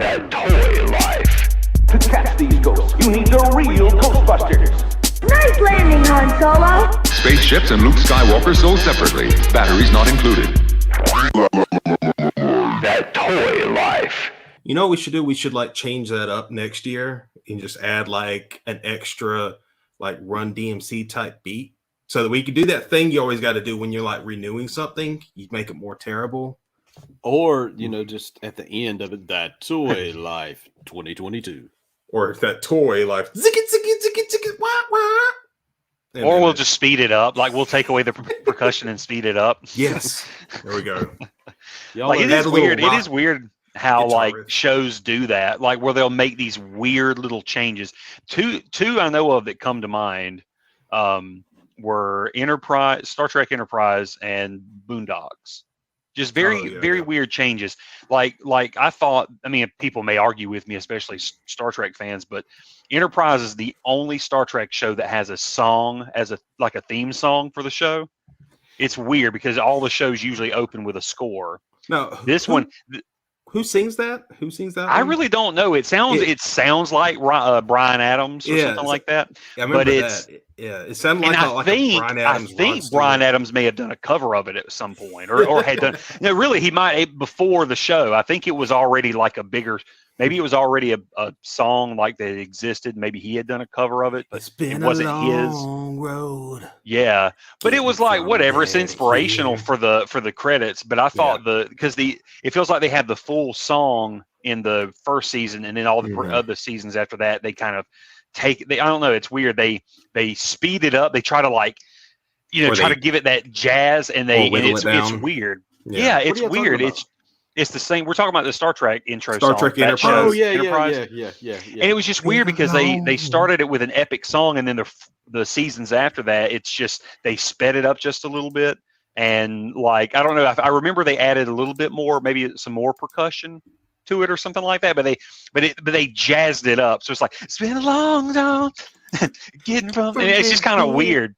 That toy life. To catch these ghosts, you need the real Ghostbusters. Nice landing, Han Solo. Spaceships and Luke Skywalker sold separately. Batteries not included. That toy life. You know what we should do? We should like change that up next year and just add like an extra like Run DMC type beat so that we can do that thing you always got to do when you're like renewing something. You make it more terrible. Or, just at the end of it, that toy life 2022. Or if that toy life. Or we'll just speed it up. Like we'll take away the percussion and speed it up. Yes. There we go. Like it is weird. It is weird how like shows do that. Like where they'll make these weird little changes. Two I know of that come to mind were Star Trek Enterprise and Boondocks. Just very weird changes. Like I thought, people may argue with me, especially Star Trek fans, but Enterprise is the only Star Trek show that has a song as a theme song for the show. It's weird because all the shows usually open with a score. No, this one. Who sings that? Who sings that? I really don't know. It sounds like Bryan Adams or something like that. Yeah, I remember that. Yeah, it sounded like a Bryan Adams. I think Bryan Adams may have done a cover of it at some point, or had done. No, really, he might before the show. I think it was already like a bigger. Maybe it was already a song like that existed. Maybe he had done a cover of it, but it wasn't long road. Yeah, but it was like whatever. It's inspirational for the credits. But I thought it feels like they had the full song in the first season, and then all the other seasons after that, they kind of I don't know. It's weird. They speed it up. They try to try to give it that jazz, and it's weird. Yeah, it's weird. It's the same. We're talking about the Star Trek intro Star song. Trek Enterprise. Oh, yeah. And it was just weird because they started it with an epic song, and then the seasons after that, it's just they sped it up just a little bit. And I don't know. I remember they added a little bit more, maybe some more percussion to it or something like that. But they jazzed it up. So it's like it's been a long time getting from. And it's just kind of weird.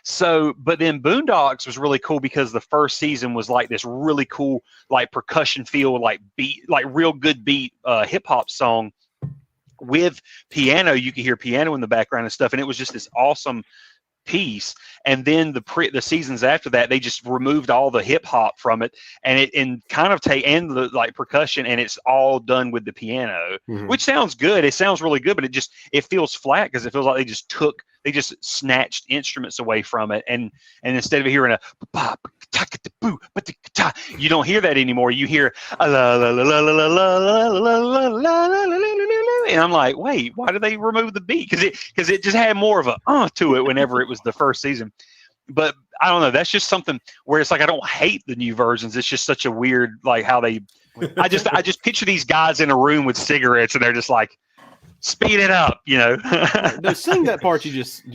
So, but then Boondocks was really cool because the first season was like this really cool, like percussion feel, like beat, like real good beat, hip hop song with piano. You could hear piano in the background and stuff. And it was just this awesome piece. And then the seasons after that, they just removed all the hip hop from it and the percussion, and it's all done with the piano, which sounds good. It sounds really good, but it feels flat because it feels like they just snatched instruments away from it, and instead of hearing you don't hear that anymore. You hear and I'm like, wait, why did they remove the beat? Because it just had more of a to it whenever it was the first season. But I don't know. That's just something where it's like I don't hate the new versions. It's just such a weird how they. I just picture these guys in a room with cigarettes and they're just like, speed it up, No, sing that part you just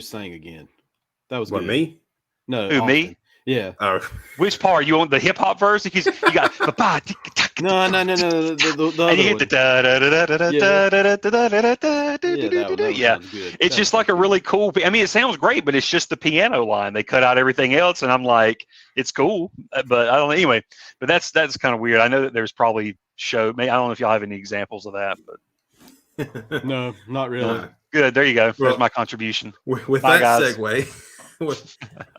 sang again. That was what good. Me? No, who me? Yeah. Oh. Which part? You want the hip hop verse? Because you got no. The and you hit the yeah. It's just like a really cool. It sounds great, but it's just the piano line. They cut out everything else, and I'm like, it's cool, but I don't know. Anyway, but that's kind of weird. I know that there's probably I don't know if y'all have any examples of that, but no, not really. Good. There you go. There's my contribution. With Bye, that guys. segue.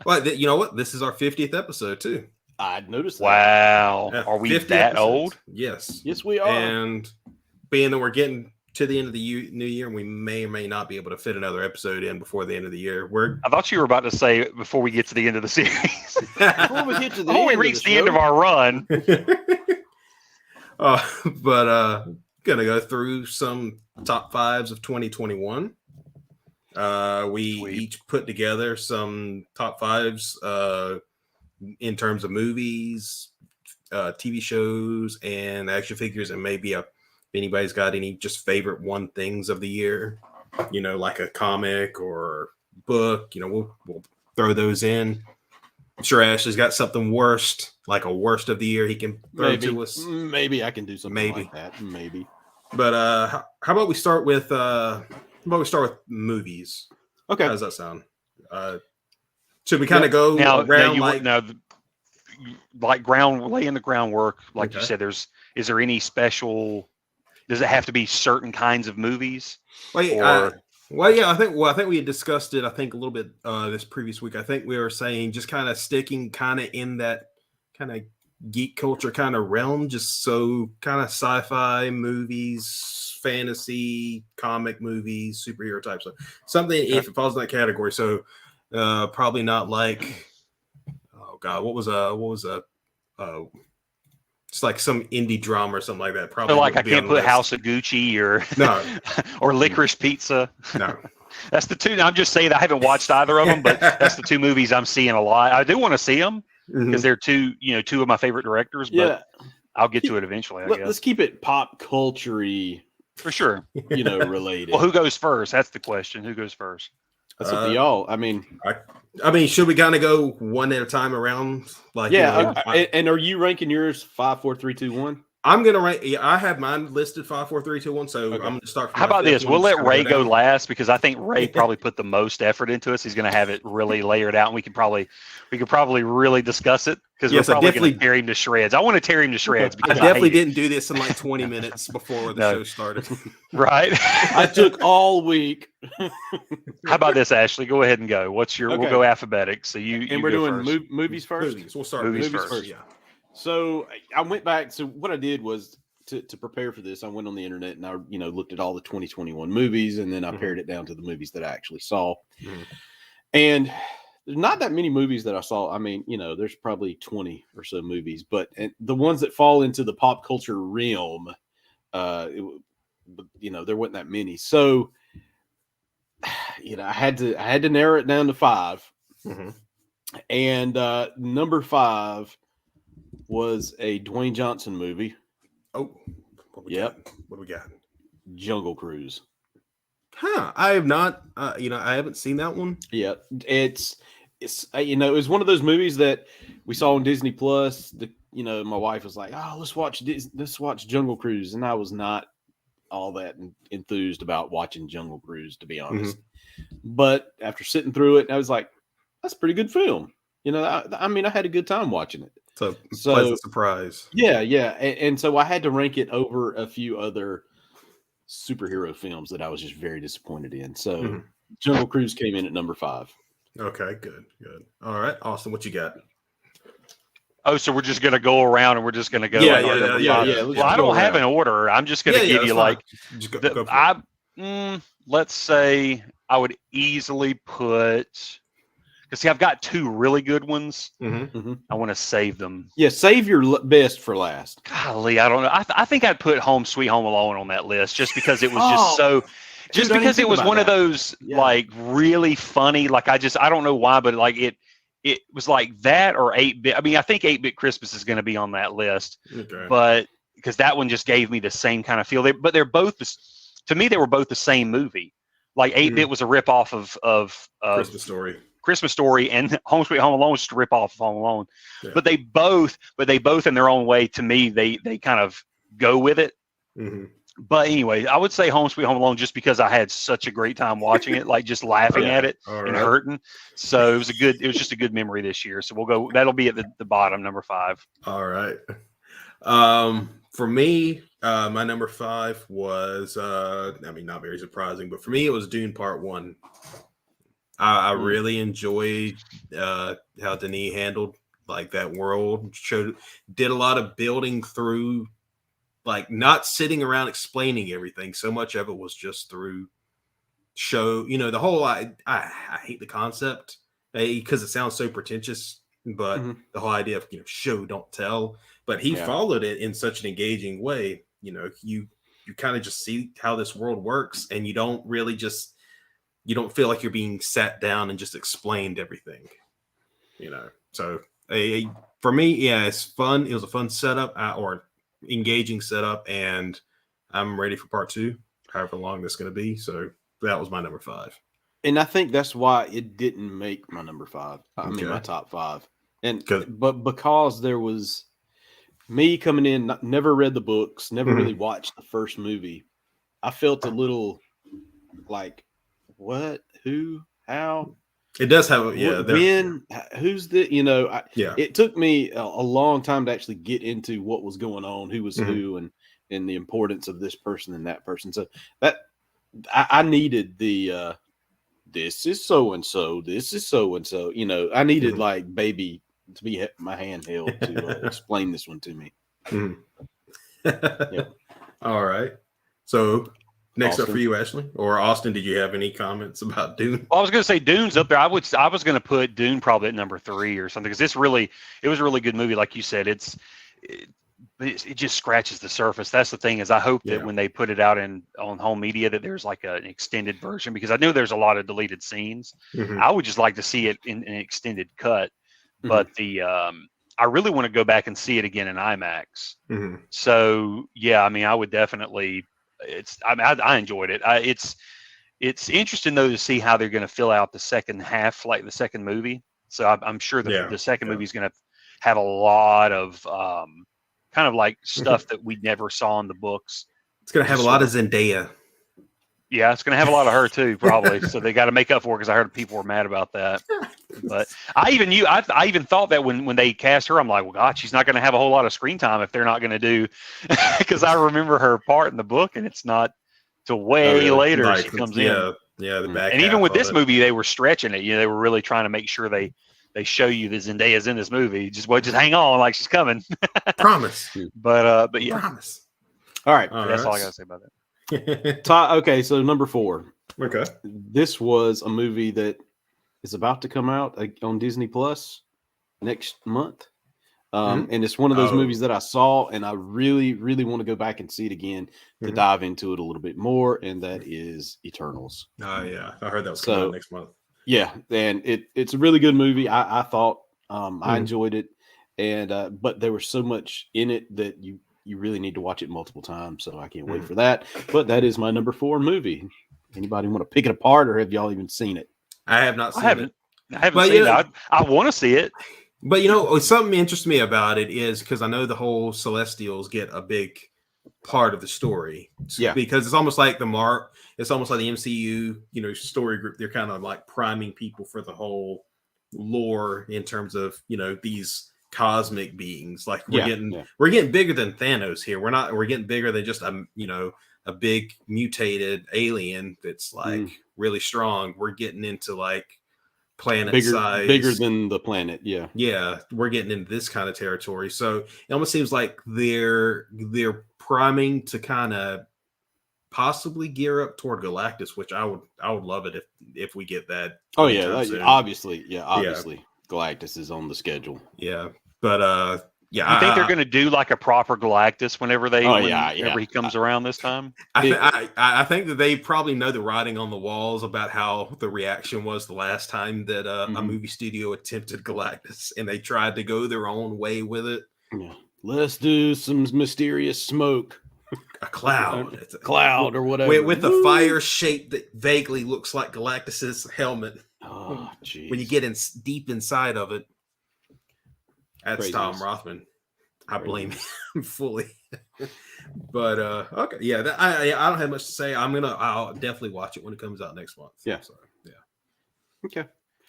Well, you know what? This is our 50th episode too. I'd noticed that. Wow. Yeah, Are we 50 that episodes. old? Yes. Yes, we are. And being that we're getting to the end of the new year, we may or may not be able to fit another episode in before the end of the year. I thought you were about to say before we get to the end of the series. Before we get to the we reach the end of our run. But gonna go through some top fives of 2021. We each put together some top fives in terms of movies, TV shows, and action figures, and maybe if anybody's got any just favorite one things of the year, like a comic or book, we'll throw those in. I'm sure Ashley's got something worst, like a worst of the year he can throw to us. Maybe I can do something like that. Maybe. But how about we start with movies? Okay. How does that sound? Should we kind of go around laying the groundwork, like you said? Is there any special does it have to be certain kinds of movies? Well, I think we had discussed it. I think a little bit this previous week. I think we were saying just kind of sticking kind of in that kind of geek culture kind of realm, just so kind of sci-fi movies, fantasy, comic movies, superhero type stuff. Something if it falls in that category. So probably not like, oh god, what was it's like some indie drama or something like that. Probably so like I can't put House of Gucci or no or Licorice Pizza. No. That's the two. I'm just saying I haven't watched either of them, but that's the two movies I'm seeing a lot. I do want to see them because they're two of my favorite directors. But I'll get to it eventually. I guess. Let's keep it pop culture-y, for sure. Related. Well, who goes first? That's the question. Who goes first? That's up to y'all. I mean, should we kind of go one at a time around? Like, and are you ranking yours 5, 4, 3, 2, 1? I'm gonna rank. Yeah, I have mine listed 5, 4, 3, 2, 1. So I'm gonna start. From How about this? We'll let Ray go down. last because I think Ray probably put the most effort into us. He's going to have it really layered out, and we could probably really discuss it because we're probably going to tear him to shreds. I want to tear him to shreds. I definitely didn't do this in like 20 minutes before the show started. Right. I took all week. How about this, Ashley? Go ahead and go. What's your? We'll go alphabetic. So we're doing movies first. Movies. We'll start movies first. Yeah. So I went back. So what I did was to prepare for this, I went on the internet and I looked at all the 2021 movies, and then I pared it down to the movies that I actually saw. And there's not that many movies that I saw. I mean, there's probably 20 or so movies, but the ones that fall into the pop culture realm, there wasn't that many. So, I had to narrow it down to 5. And number 5 was a Dwayne Johnson movie. Oh, what do we got? Jungle Cruise. I have not. I haven't seen that one. Yeah, it's it was one of those movies that we saw on Disney Plus. My wife was like, "Oh, let's watch Jungle Cruise," and I was not all that enthused about watching Jungle Cruise, to be honest. But after sitting through it, I was like, "That's a pretty good film." I had a good time watching it. So pleasant surprise. Yeah. And so I had to rank it over a few other superhero films that I was just very disappointed in. So Jungle Cruise came in at number 5. Okay, good. All right, Austin, what you got? Oh, so we're just going to go around and we're just going to go. Yeah. Well, I don't have an order. I'm just going to give you like, let's say I would easily put. Because I've got 2 really good ones. I want to save them. Yeah, save your best for last. Golly, I don't know. I think I'd put Home Sweet Home Alone on that list just because it was because it was one of those like really funny. Like I don't know why, but like it was like that or 8-Bit. I mean, I think 8-Bit Christmas is going to be on that list, but because that one just gave me the same kind of feel. But they're both to me they were both the same movie. Like 8-Bit was a ripoff of Christmas Story, and Home Sweet Home Alone is just a rip off of Home Alone. Yeah. But they both in their own way, to me, they kind of go with it. But anyway, I would say Home Sweet Home Alone just because I had such a great time watching it, like just laughing at it and hurting. So it was just a good memory this year. So that'll be at the bottom, number 5. All right. For me, my number 5 was not very surprising, but for me it was Dune Part 1. I really enjoyed how Denis handled like that world. Did a lot of building through, like not sitting around explaining everything. So much of it was just through show. The whole I hate the concept because it sounds so pretentious, but the whole idea of show don't tell. But he followed it in such an engaging way. You kind of just see how this world works, and you don't feel like you're being sat down and just explained everything, So for me, it's fun. It was a fun setup or engaging setup, and I'm ready for part 2, however long that's going to be. So that was my number 5. And I think that's why it didn't make my number 5. I mean, my top 5. But because there was me coming in, never read the books, never really watched the first movie, I felt a little like, what, who, how? It does have, who's the, yeah. It took me a long time to actually get into what was going on, who was who, and the importance of this person and that person. So that I needed the this is so and so, this is so and so. I needed like baby to be my hand held to explain this one to me. Yeah. All right. So next Austin. up for you, Ashley, or Austin, did you have any comments about Dune? Well, I was going to say Dune's up there. I was going to put Dune probably at number 3 or something, because it was a really good movie. Like you said, it just scratches the surface. That's the thing, is I hope that when they put it out on home media, that there's like an extended version, because I know there's a lot of deleted scenes. I would just like to see it in an extended cut, but I really want to go back and see it again in IMAX. So yeah, I mean, I would definitely. I enjoyed it. It's interesting though to see how they're going to fill out the second half, like the second movie. So I'm sure that the second movie is going to have a lot of kind of like stuff that we never saw in the books. It's going to have a lot of Zendaya. Yeah, it's going to have a lot of her too, probably. So they got to make up for it, because I heard people were mad about that. But I even thought that when they cast her, I'm like, well, God, she's not going to have a whole lot of screen time if they're not going to do, because I remember her part in the book, and it's not till way later she comes in. Yeah, the back. And even with this movie, they were stretching it. They were really trying to make sure they show you that Zendaya's in this movie. Just hang on, like she's coming. Promise. But yeah. Promise. All right. That's all I got to say about that. Okay, so number 4. Okay. This was a movie that is about to come out on Disney Plus next month. And it's one of those movies that I saw, and I really, really want to go back and see it again to dive into it a little bit more, and that is Eternals. Oh, yeah. I heard that was coming out next month. Yeah, and it's a really good movie. I thought I enjoyed it, and but there was so much in it that you really need to watch it multiple times, so I can't wait for that. But that is my number 4 movie. Anybody want to pick it apart, or have y'all even seen it? I have not seen it. I haven't seen it. I want to see it. But something interests me about it is because I know the whole Celestials get a big part of the story. Yeah. Because it's almost like it's almost like the MCU, story group. They're kind of like priming people for the whole lore in terms of, these cosmic beings. Like we're getting bigger than Thanos here. We're getting bigger than just a big mutated alien that's like really strong. We're getting into like planet size, bigger than the planet. Yeah, we're getting into this kind of territory. So it almost seems like they're priming to kind of possibly gear up toward Galactus, which I would love it if we get that. Oh yeah, obviously. Galactus is on the schedule. Yeah, but yeah, you think they're going to do like a proper Galactus whenever he comes around this time? I think that they probably know the writing on the walls about how the reaction was the last time that a movie studio attempted Galactus, and they tried to go their own way with it. Yeah. Let's do some mysterious smoke. A cloud. It's a cloud or whatever. With a fire shape that vaguely looks like Galactus's helmet. Oh, jeez. When you get deep inside of it. That's Crazy. Tom Rothman. I blame him fully. But okay, yeah, I don't have much to say. I'll definitely watch it when it comes out next month. Yeah. So, yeah. Okay.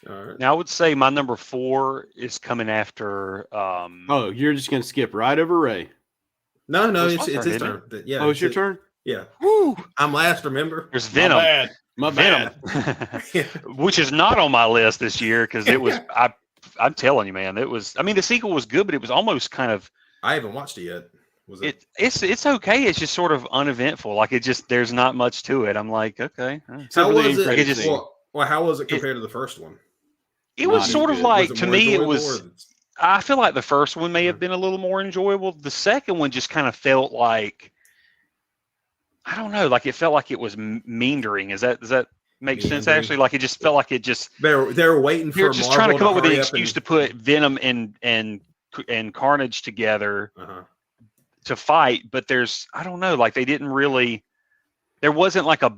All right. Now I would say my number 4 is coming after. Oh, you're just gonna skip right over Ray. No, It's it's my his turn, turn. Yeah. Oh, it's your turn. Yeah. Woo! I'm last. Remember? There's Venom. My bad. Which is not on my list this year because it was. I'm telling you, man, it was. I mean, the sequel was good, but it was almost kind of. I haven't watched it yet. Was it? It's okay. It's just sort of uneventful. Like there's not much to it. I'm like, okay. How was it? Like how was it compared to the first one? It was sort of like, to me, it was. Or... I feel like the first one may have been a little more enjoyable. The second one just kind of felt like, I don't know, like it felt like it was meandering. Does that make sense? Actually, like it just felt like it just. They were waiting for. You're just trying to come up with an excuse to put Venom and Carnage together to fight, but I don't know, like they didn't really. There wasn't like a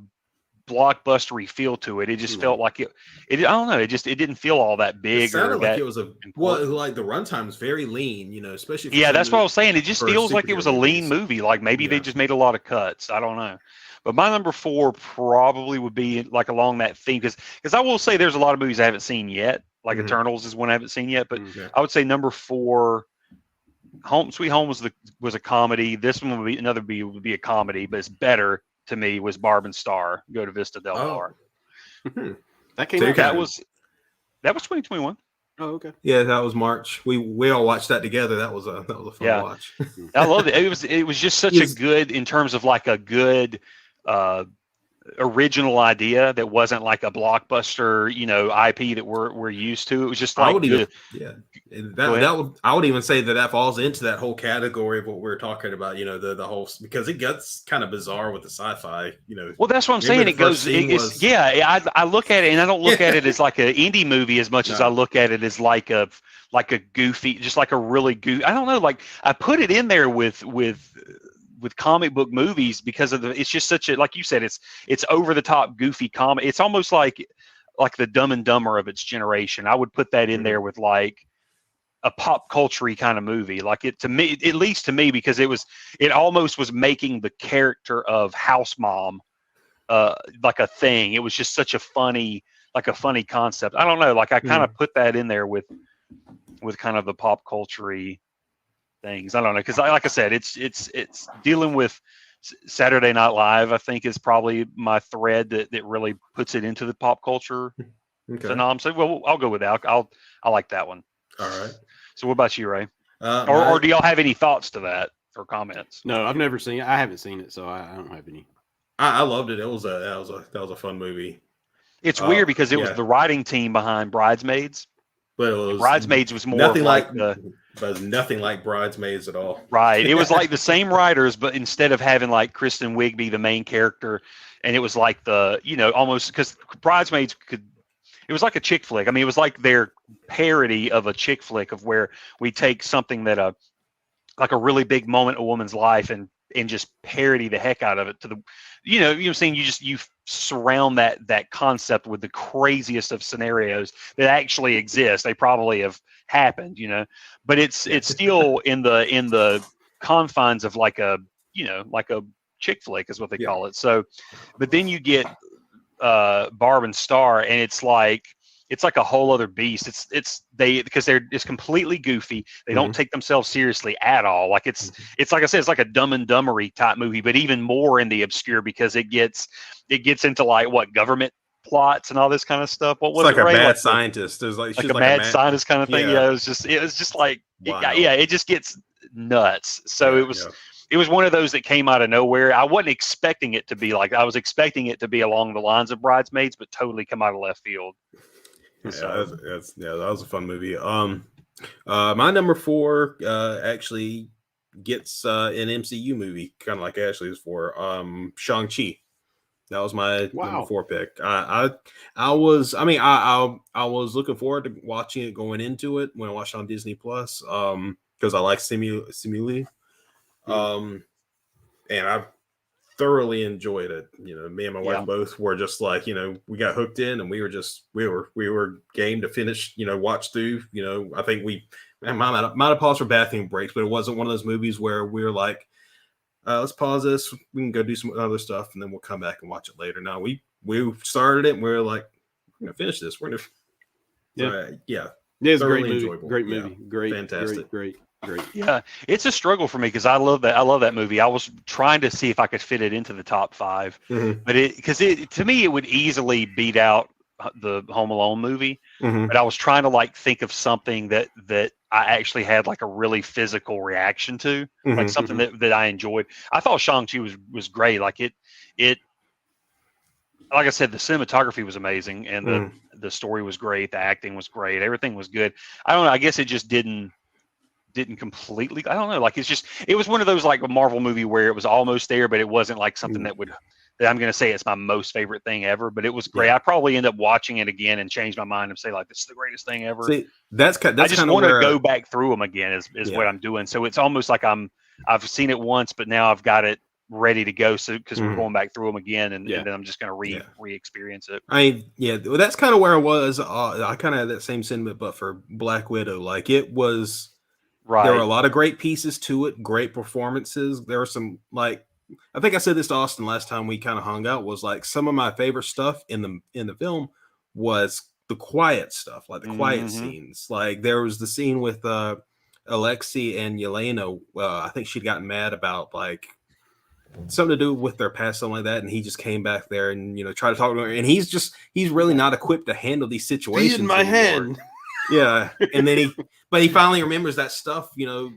blockbustery feel to it. It just felt like it. I don't know. It didn't feel all that big. It sounded or like that it was like the runtime is very lean. Especially. Yeah, that's what I was saying. It just feels like it was a lean movie. Like maybe they just made a lot of cuts. I don't know. But my number 4 probably would be like along that theme, because I will say there's a lot of movies I haven't seen yet. Like Eternals is one I haven't seen yet, but I would say number 4, Sweet Home was a comedy. This one would be a comedy, but it's better to me was Barb and Star Go to Vista Del Mar. That came out. That was 2021. Oh, okay. Yeah, that was March. We all watched that together. That was a fun watch. I loved it. It was just such a good, in terms of like a good original idea that wasn't like a blockbuster, IP that we're used to. It was just like I would even say that falls into that whole category of what we're talking about. The whole, because it gets kind of bizarre with the sci-fi. Well, that's what I'm saying. It goes. I look at it, and I don't look at it as like an indie movie as much as I look at it as like a goofy, just like a really goofy. I don't know. Like I put it in there with comic book movies because of it's just such a, like you said, it's over the top goofy comic. It's almost like the Dumb and Dumber of its generation. I would put that in there with like a pop culture-y kind of movie. Like it, to me, at least to me, because it almost was making the character of House Mom like a thing. It was just such a funny concept. I don't know. Like I kind of put that in there with kind of the pop culture-y things. I don't know, because like I said, it's dealing with Saturday Night Live. I think is probably my thread that really puts it into the pop culture phenomenon. So, well, I'll go with that. I like that one. All right. So, what about you, Ray? Or do y'all have any thoughts to that or comments? No, I've never seen it. I haven't seen it, so I don't have any. I loved it. That was a fun movie. It's weird because it was the writing team behind Bridesmaids. But Bridesmaids was more nothing but nothing like Bridesmaids at all. Right. It was like the same writers, but instead of having like Kristen Wiig be the main character, and it was like almost, because Bridesmaids it was like a chick flick. I mean, it was like their parody of a chick flick, of where we take something that like a really big moment in a woman's life and just parody the heck out of it to the, I'm saying, you surround that concept with the craziest of scenarios that actually exist. They probably have happened, but it's still in the confines of like a chick flick is what they call it. So, but then you get Barb and Star, and it's like a whole other beast. It's completely goofy. They don't take themselves seriously at all. Like it's like I said, it's like a Dumb and Dumbery type movie, but even more in the obscure, because it gets into like what government plots and all this kind of stuff. What was it's like it, a Ray? mad scientist. There's like a mad scientist kind of thing. Yeah, it was just like it just gets nuts. So it was one of those that came out of nowhere. I wasn't expecting it to be like, I was expecting it to be along the lines of Bridesmaids, but totally come out of left field. That was a fun movie. My number 4 actually gets an MCU movie, kind of like Ashley's for Shang-Chi. That was my number 4 pick. I was looking forward to watching it going into it when I watched it on Disney Plus, because I like Simuli. And I thoroughly enjoyed it. Me and my wife both were just like, we got hooked in, and we were game to finish, watch through. I think we might have paused for bathroom breaks, but it wasn't one of those movies where we were like, let's pause this, we can go do some other stuff, and then we'll come back and watch it later. No, we started it, and we were like, we're gonna finish this. We're gonna it's a great movie. Enjoyable. Great movie. Great, fantastic. Great. Yeah, it's a struggle for me because I love that movie. I was trying to see if I could fit it into the top 5, but to me it would easily beat out the Home Alone movie. But I was trying to like think of something that I actually had like a really physical reaction to, like something that I enjoyed. I thought Shang-Chi was great. Like it like I said, the cinematography was amazing, and the story was great, the acting was great, everything was good. I don't know, I guess it just didn't completely, I don't know, like it was one of those like a Marvel movie where it was almost there, but it wasn't like something that I'm going to say it's my most favorite thing ever, but it was great. I probably end up watching it again and change my mind and say like, this is the greatest thing ever. See, that's I just want to go back through them again is what I'm doing. So it's almost like I've seen it once, but now I've got it ready to go. So, cause we're going back through them again, and then I'm just going to re-experience it. Well, that's kind of where I was. I kind of had that same sentiment, but for Black Widow, like it was, there were a lot of great pieces to it, great performances. There were some like I think I said this to Austin last time we kind of hung out, was like some of my favorite stuff in the film was the quiet stuff, like the quiet scenes. Like there was the scene with Alexei and Yelena. I think she'd gotten mad about like something to do with their past, something like that, and he just came back there and tried to talk to her, and he's really not equipped to handle these situations. In my hand. Yeah, and then he finally remembers that stuff,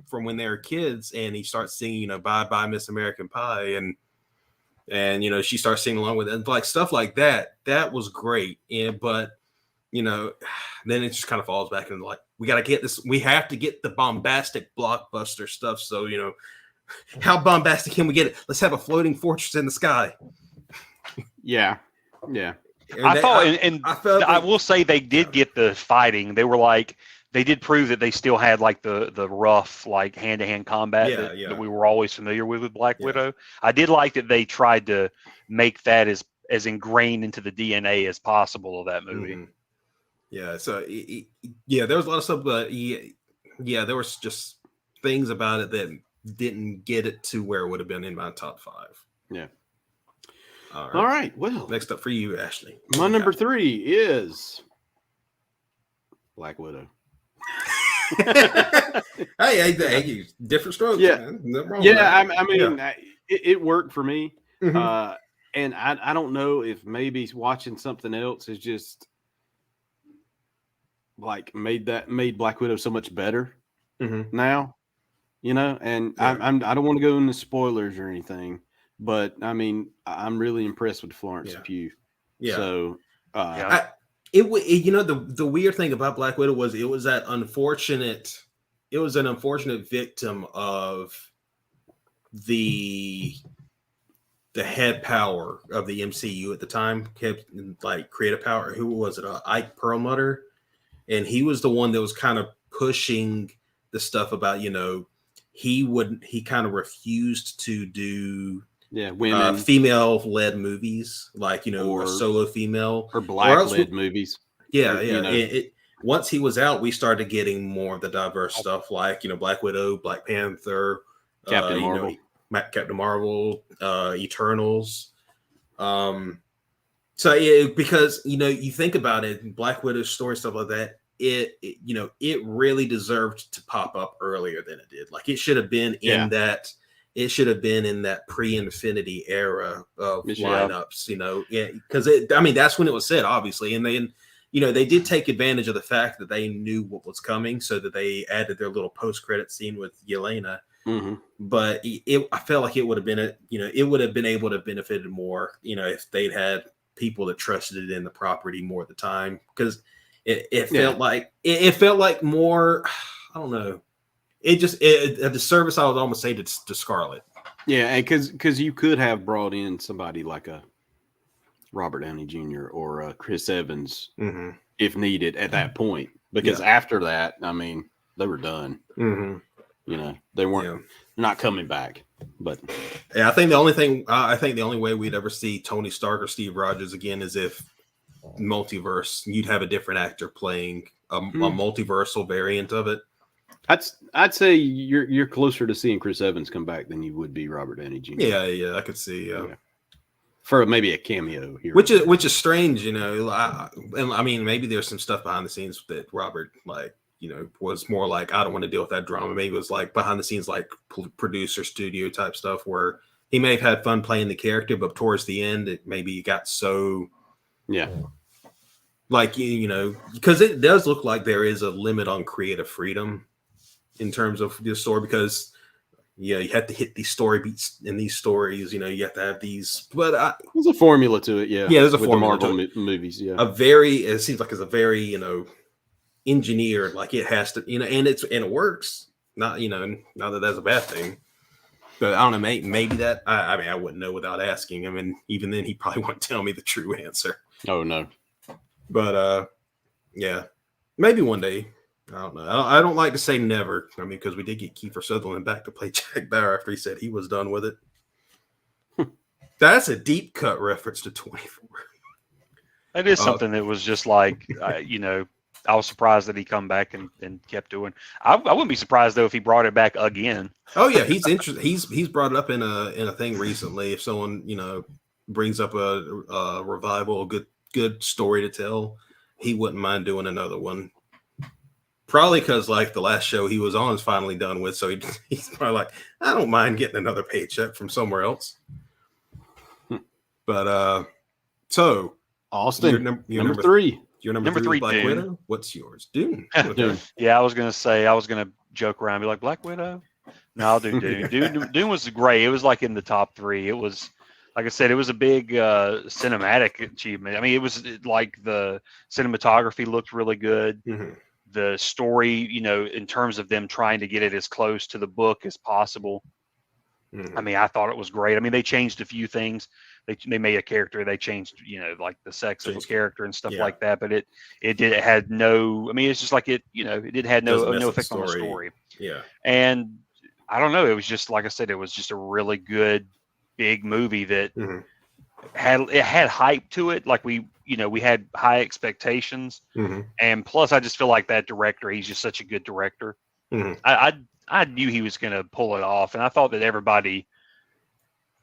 from when they were kids, and he starts singing, "Bye Bye Miss American Pie," and she starts singing along with it, and like stuff like that. That was great, but then it just kind of falls back into like we got to get this. We have to get the bombastic blockbuster stuff. So how bombastic can we get it? Let's have a floating fortress in the sky. Yeah. I will say they did get the fighting. They were like, they did prove that they still had like the rough, like hand-to-hand combat that we were always familiar with Black Widow. I did like that they tried to make that as ingrained into the DNA as possible of that movie. Mm-hmm. Yeah. So there was a lot of stuff, but there was just things about it that didn't get it to where it would have been in my top 5. Yeah. All right. Well, next up for you, Ashley. My number 3 is Black Widow. hey, different strokes. Yeah. Man. I mean, it worked for me. Mm-hmm. And I don't know if maybe watching something else is just like made Black Widow so much better now, and I don't want to go into spoilers or anything, but I mean, I'm really impressed with Florence Pugh. Yeah. So, the weird thing about Black Widow was it was an unfortunate victim of the head power of the MCU at the time, kept like creative power. Who was it? Ike Perlmutter. And he was the one that was kind of pushing the stuff about, he kind of refused to do women female-led movies, like, or a solo female. Or black-led movies. Yeah. Once he was out, we started getting more of the diverse stuff, like, Black Widow, Black Panther, Captain Marvel. Captain Marvel, Eternals. Because you think about it, Black Widow's story, stuff like that, it really deserved to pop up earlier than it did. Like it should have been in that. It should have been in that pre-Infinity era of lineups. Because that's when it was set, obviously, and then they did take advantage of the fact that they knew what was coming, so that they added their little post-credit scene with Yelena. Mm-hmm. But I felt like it would have been it would have been able to have benefited more, if they'd had people that trusted it in the property more at the time, because it felt like more, I don't know, a disservice I would almost say to Scarlett. Yeah, because you could have brought in somebody like a Robert Downey Jr. or a Chris Evans if needed at that point, because after that, I mean, they were done. They weren't not coming back. But I think the only way we'd ever see Tony Stark or Steve Rogers again is if multiverse, you'd have a different actor playing a multiversal variant of it. I'd say you're closer to seeing Chris Evans come back than you would be Robert Downey Jr. Yeah, I could see. For maybe a cameo here, which is strange, I mean, maybe there's some stuff behind the scenes that Robert was more like, I don't want to deal with that drama. Maybe it was like behind the scenes, like producer studio type stuff, where he may have had fun playing the character, but towards the end, it got so like because it does look like there is a limit on creative freedom in terms of this story, because you have to hit these story beats in these stories. You have to have these, but there's a formula to it. Yeah, there's a with formula the Marvel movies. Yeah, it seems like it's a very engineered, like it has to, and it works. Not not that that's a bad thing, but I don't know. Maybe that I mean, I wouldn't know without asking him, and even then, he probably won't tell me the true answer. Oh no, but maybe one day. I don't know. I don't like to say never. I mean, because we did get Kiefer Sutherland back to play Jack Bauer after he said he was done with it. That's a deep cut reference to 24. That is something that was just like, I was surprised that he come back and kept doing. I wouldn't be surprised though if he brought it back again. Oh yeah, he's interested. He's brought it up in a thing recently. If someone brings up a revival, a good story to tell, he wouldn't mind doing another one. Probably because like the last show he was on is finally done with, so he's probably like, I don't mind getting another paycheck from somewhere else. But so Austin, your number 3. Your number three, Black Dune. Widow. What's yours? Dune. Dune. Yeah, I was gonna joke around, and be like Black Widow. No, I'll do Dune. Dune was great. It was like in the top 3. It was, like I said, it was a big cinematic achievement. I mean, it was like the cinematography looked really good. Mm-hmm. The story, in terms of them trying to get it as close to the book as possible. Mm-hmm. I mean, I thought it was great. I mean, they changed a few things. They made a character. They changed, like the sex of a character and stuff like that. But it had no. I mean, it's just like it had no effect on the story. Yeah. And I don't know. It was just like I said. It was just a really good big movie that had hype to it. Like we had high expectations, and plus I just feel like that director. He's just such a good director. I knew he was going to pull it off, and I thought that everybody.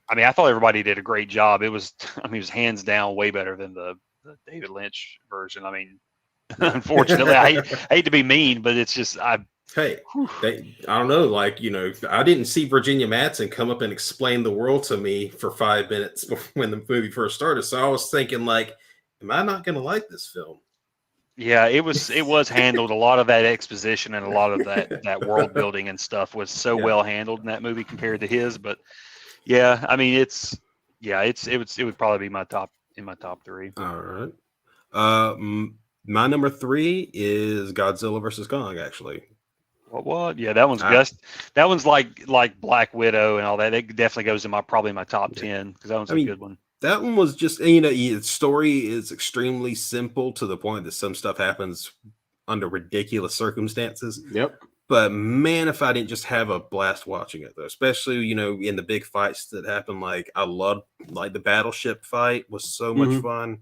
I mean, I thought everybody did a great job. It was hands down way better than the David Lynch version. I mean, unfortunately, I hate to be mean, but it's just I don't know. Like, I didn't see Virginia Madsen come up and explain the world to me for 5 minutes when the movie first started. So I was thinking, like, am I not going to like this film? Yeah, it was handled. A lot of that exposition and a lot of that world building and stuff was so well handled in that movie compared to his. But yeah, I mean, it would probably be my top 3. All right. My number 3 is Godzilla versus Kong. Actually. What? Yeah, that one's that one's like Black Widow and all that. It definitely goes in probably my top 10 because that one's a good one. That one was just, its story is extremely simple to the point that some stuff happens under ridiculous circumstances. Yep. But man, if I didn't just have a blast watching it, though, especially, in the big fights that happen, like I loved, like the battleship fight was so much fun.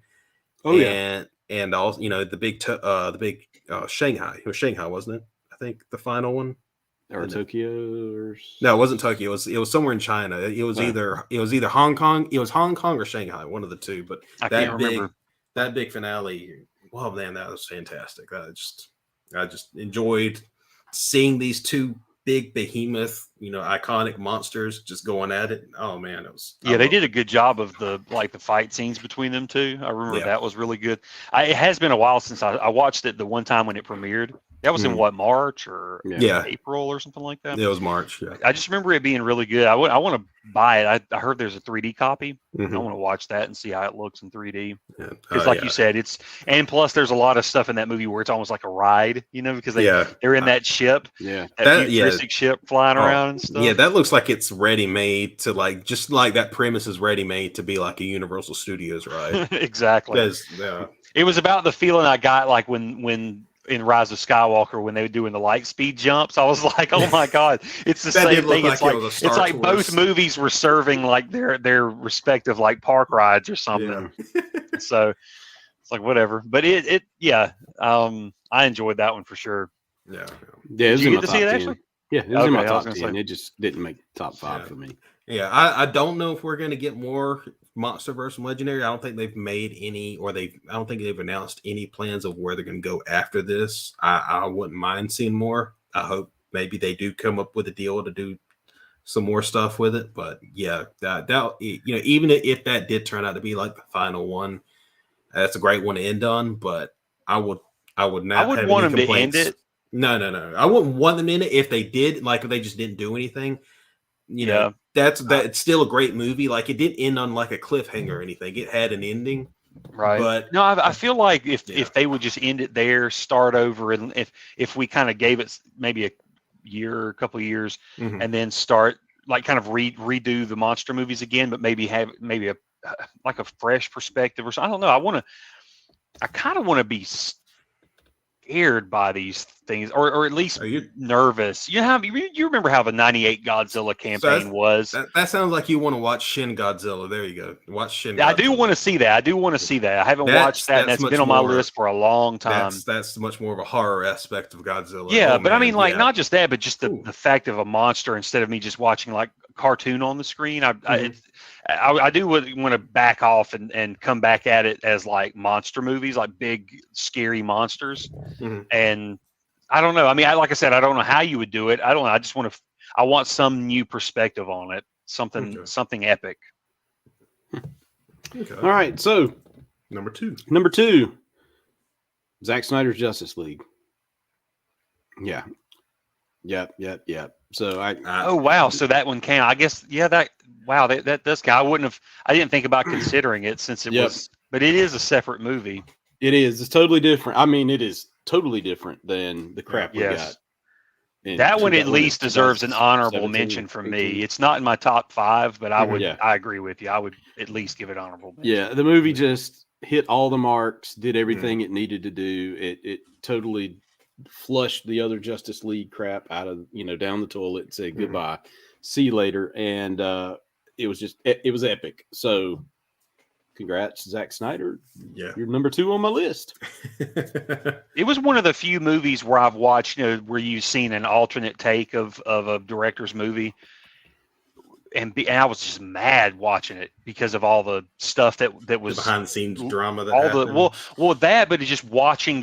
Oh, yeah. And also, the big Shanghai. It was Shanghai, wasn't it? I think the final one. Or Tokyo, no, it wasn't Tokyo. It was somewhere in China. It was either Hong Kong. It was Hong Kong or Shanghai, one of the two. But I can't remember that big finale. Well, man, that was fantastic. I just enjoyed seeing these two big behemoth, iconic monsters just going at it. Oh man, it was. Yeah, they did a good job of the fight scenes between them two. I remember that was really good. It has been a while since I watched it the one time when it premiered. That was in March or April or something like that? It was March, yeah. I just remember it being really good. I want to buy it. I heard there's a 3D copy. I want to watch that and see how it looks in 3D. Because you said, and plus there's a lot of stuff in that movie where it's almost like a ride, because they're in that ship. Yeah. That futuristic ship flying around and stuff. Yeah, that looks like it's ready-made to just like that premise is ready-made to be like a Universal Studios ride. Exactly. It was about the feeling I got like when in Rise of Skywalker when they were doing the light speed jumps. I was like, oh my God, it's the same thing. It's like both movies were serving like their respective like park rides or something. Yeah. So it's like whatever. But I enjoyed that one for sure. Yeah. Yeah, did you get to see it actually? Yeah, it was in my top 10. It just didn't make top 5 for me. Yeah, I don't know if we're going to get more MonsterVerse and Legendary. I don't think they've made any, I don't think they've announced any plans of where they're going to go after this. I wouldn't mind seeing more. I hope maybe they do come up with a deal to do some more stuff with it. But yeah, that even if that did turn out to be like the final one, that's a great one to end on. But I would not. I wouldn't want them to end it. No. I wouldn't want them in it if they did. Like if they just didn't do anything. That's it's still a great movie. Like it didn't end on like a cliffhanger or anything. It had an ending, right? But no, I feel like if they would just end it there, start over, and if we kind of gave it maybe a couple of years, and then start like kind of redo the monster movies again, but maybe have a like a fresh perspective or something. I don't know. I kind of want to be scared by these things, or at least Are you- nervous. You remember how the '98 Godzilla campaign was? That sounds like you want to watch Shin Godzilla. There you go. Watch Shin. Yeah, I Godzilla. do want to see that. I haven't watched that, and that's much been on my more- list for a long time. That's much more of a horror aspect of Godzilla. Yeah, Oh, but I man, mean, like, yeah. not just that, but just the Ooh. fact of a monster instead of me just watching like cartoon on the screen. Mm-hmm. I do want to back off and come back at it as like monster movies, like big scary monsters. Mm-hmm. And I don't know. I mean, like I said, I don't know how you would do it. I don't know. I want some new perspective on it. Something epic. Okay. All right, so Number two, Zack Snyder's Justice League. Yeah. Yep. So Oh wow! So that one came. I guess that does count. I didn't think about considering it since it was, but it is a separate movie. it is. It's totally different. I mean, it is totally different than the crap we got. That one at least deserves an honorable mention from me. It's not in my top 5, but I agree with you. I would at least give it honorable mention. Yeah, the movie just hit all the marks, did everything it needed to do. It totally flushed the other Justice League crap out of, down the toilet and said goodbye. See you later. And it was epic. So congrats, Zack Snyder. Yeah. You're number 2 on my list. It was one of the few movies where I've watched, where you've seen an alternate take of a director's movie. And I was just mad watching it because of all the stuff that was the behind the scenes drama that all happened. but it's just watching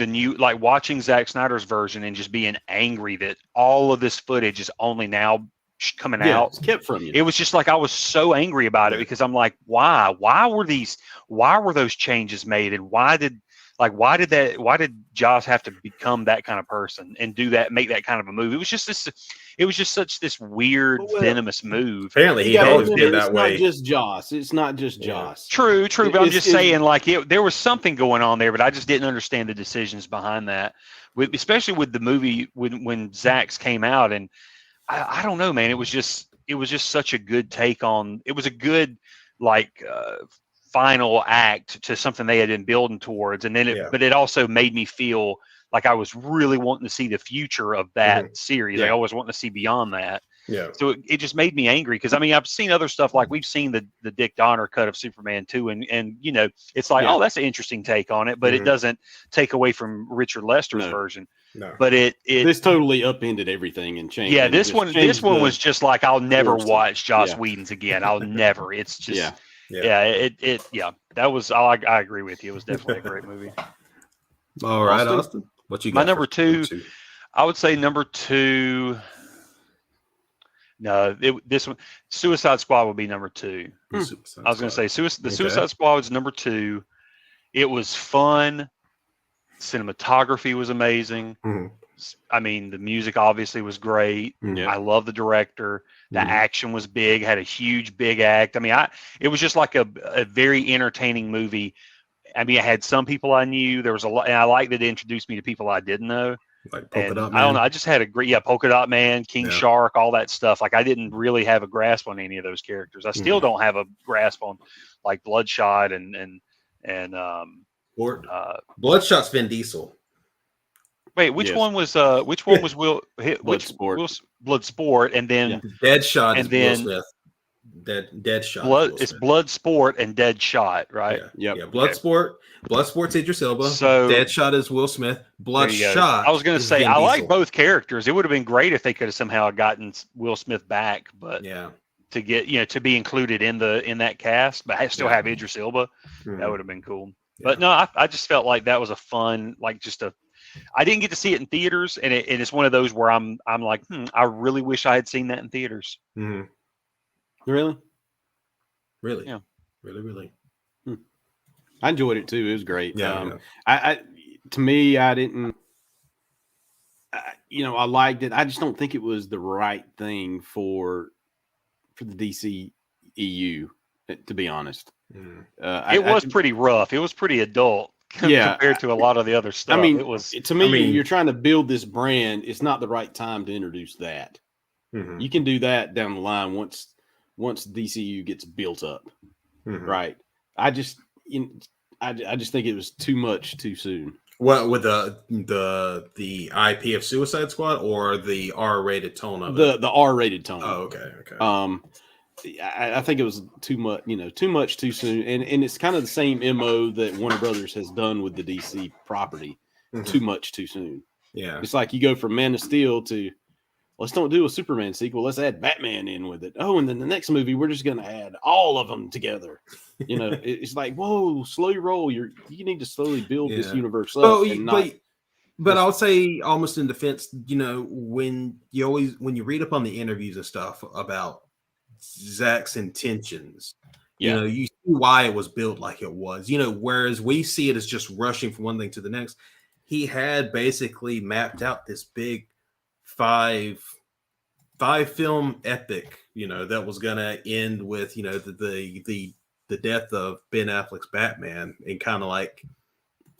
watching Zack Snyder's version and just being angry that all of this footage is only now coming out. It's kept from you. It was just like I was so angry about it because I'm like, why were those changes made, and why did Joss have to become that kind of person and make that kind of a move? It was just such this weird venomous move. Apparently he always been that way. It's not just Joss. True, but I'm just saying, there was something going on there, but I just didn't understand the decisions behind that. Especially with the movie when Zack's came out, and I don't know, man. It was just such a good take on. It was a good final act to something they had been building towards, and then but it also made me feel like I was really wanting to see the future of that series. I always wanting to see beyond that. Yeah. So it just made me angry because I've seen other stuff, like we've seen the Dick Donner cut of Superman 2, and it's like, oh, that's an interesting take on it, but it doesn't take away from Richard Lester's version. No. But this totally upended everthing and changed. Yeah, this one was just like, I'll never watch Joss Whedon's again. I'll never. It's just that was. I agree with you. It was definitely a great movie. All right, Austin. What you got? My number two. I would say number 2. No, this one, Suicide Squad would be number 2. I was going to say Suicide Squad was number 2. It was fun. Cinematography was amazing. I mean, the music obviously was great. I love the director. The action was big. Had a huge, big act. I mean, it was just like a very entertaining movie. I mean, I had some people I knew. There was a lot, and I liked that it introduced me to people I didn't know. Like Polka Dot Man. I don't know. I just had a great, Polka Dot Man, King Shark, all that stuff. Like, I didn't really have a grasp on any of those characters. I still don't have a grasp on like Bloodshot and Bloodshot's Vin Diesel. Wait, which one was Bloodsport, and then Deadshot and is then Will Smith. Deadshot. It's Bloodsport and Deadshot, right? Yeah. Bloodsport's Idris Elba. So Deadshot is Will Smith. Bloodshot. I was going to say, Vin I like Diesel. both characters. It would have been great if they could have somehow gotten Will Smith back, but to get to be included in that cast, but still have Idris Elba, that would have been cool. But no, I just felt like that was a fun, I didn't get to see it in theaters, and it's one of those where I'm like, I really wish I had seen that in theaters. Mm-hmm. Really? Yeah. Really. I enjoyed it too. It was great. Yeah. To me, I didn't. I liked it. I just don't think it was the right thing for the DC EU. To be honest, it was pretty rough. It was pretty adult. Compared to a lot of the other stuff. I mean, it was to me, you're trying to build this brand. It's not the right time to introduce that. You can do that down the line once DCU gets built up, right? I just think it was too much too soon. What with the IP of Suicide Squad or the R-rated tone of it? The R-rated tone. Oh, okay. I think it was too much, too much too soon, and it's kind of the same MO that Warner Brothers has done with the DC property. Too much too soon. Yeah, it's like you go from Man of Steel to let's don't do a Superman sequel. Let's add Batman in with it. Oh, and then the next movie we're just going to add all of them together. It's like, whoa, slow your roll. You need to slowly build this universe up. But I'll say, almost in defense, when you read up on the interviews and stuff about Zack's intentions, you see why it was built like it was. Whereas we see it as just rushing from one thing to the next. He had basically mapped out this big five film epic, that was gonna end with the death of Ben Affleck's Batman, and kind of like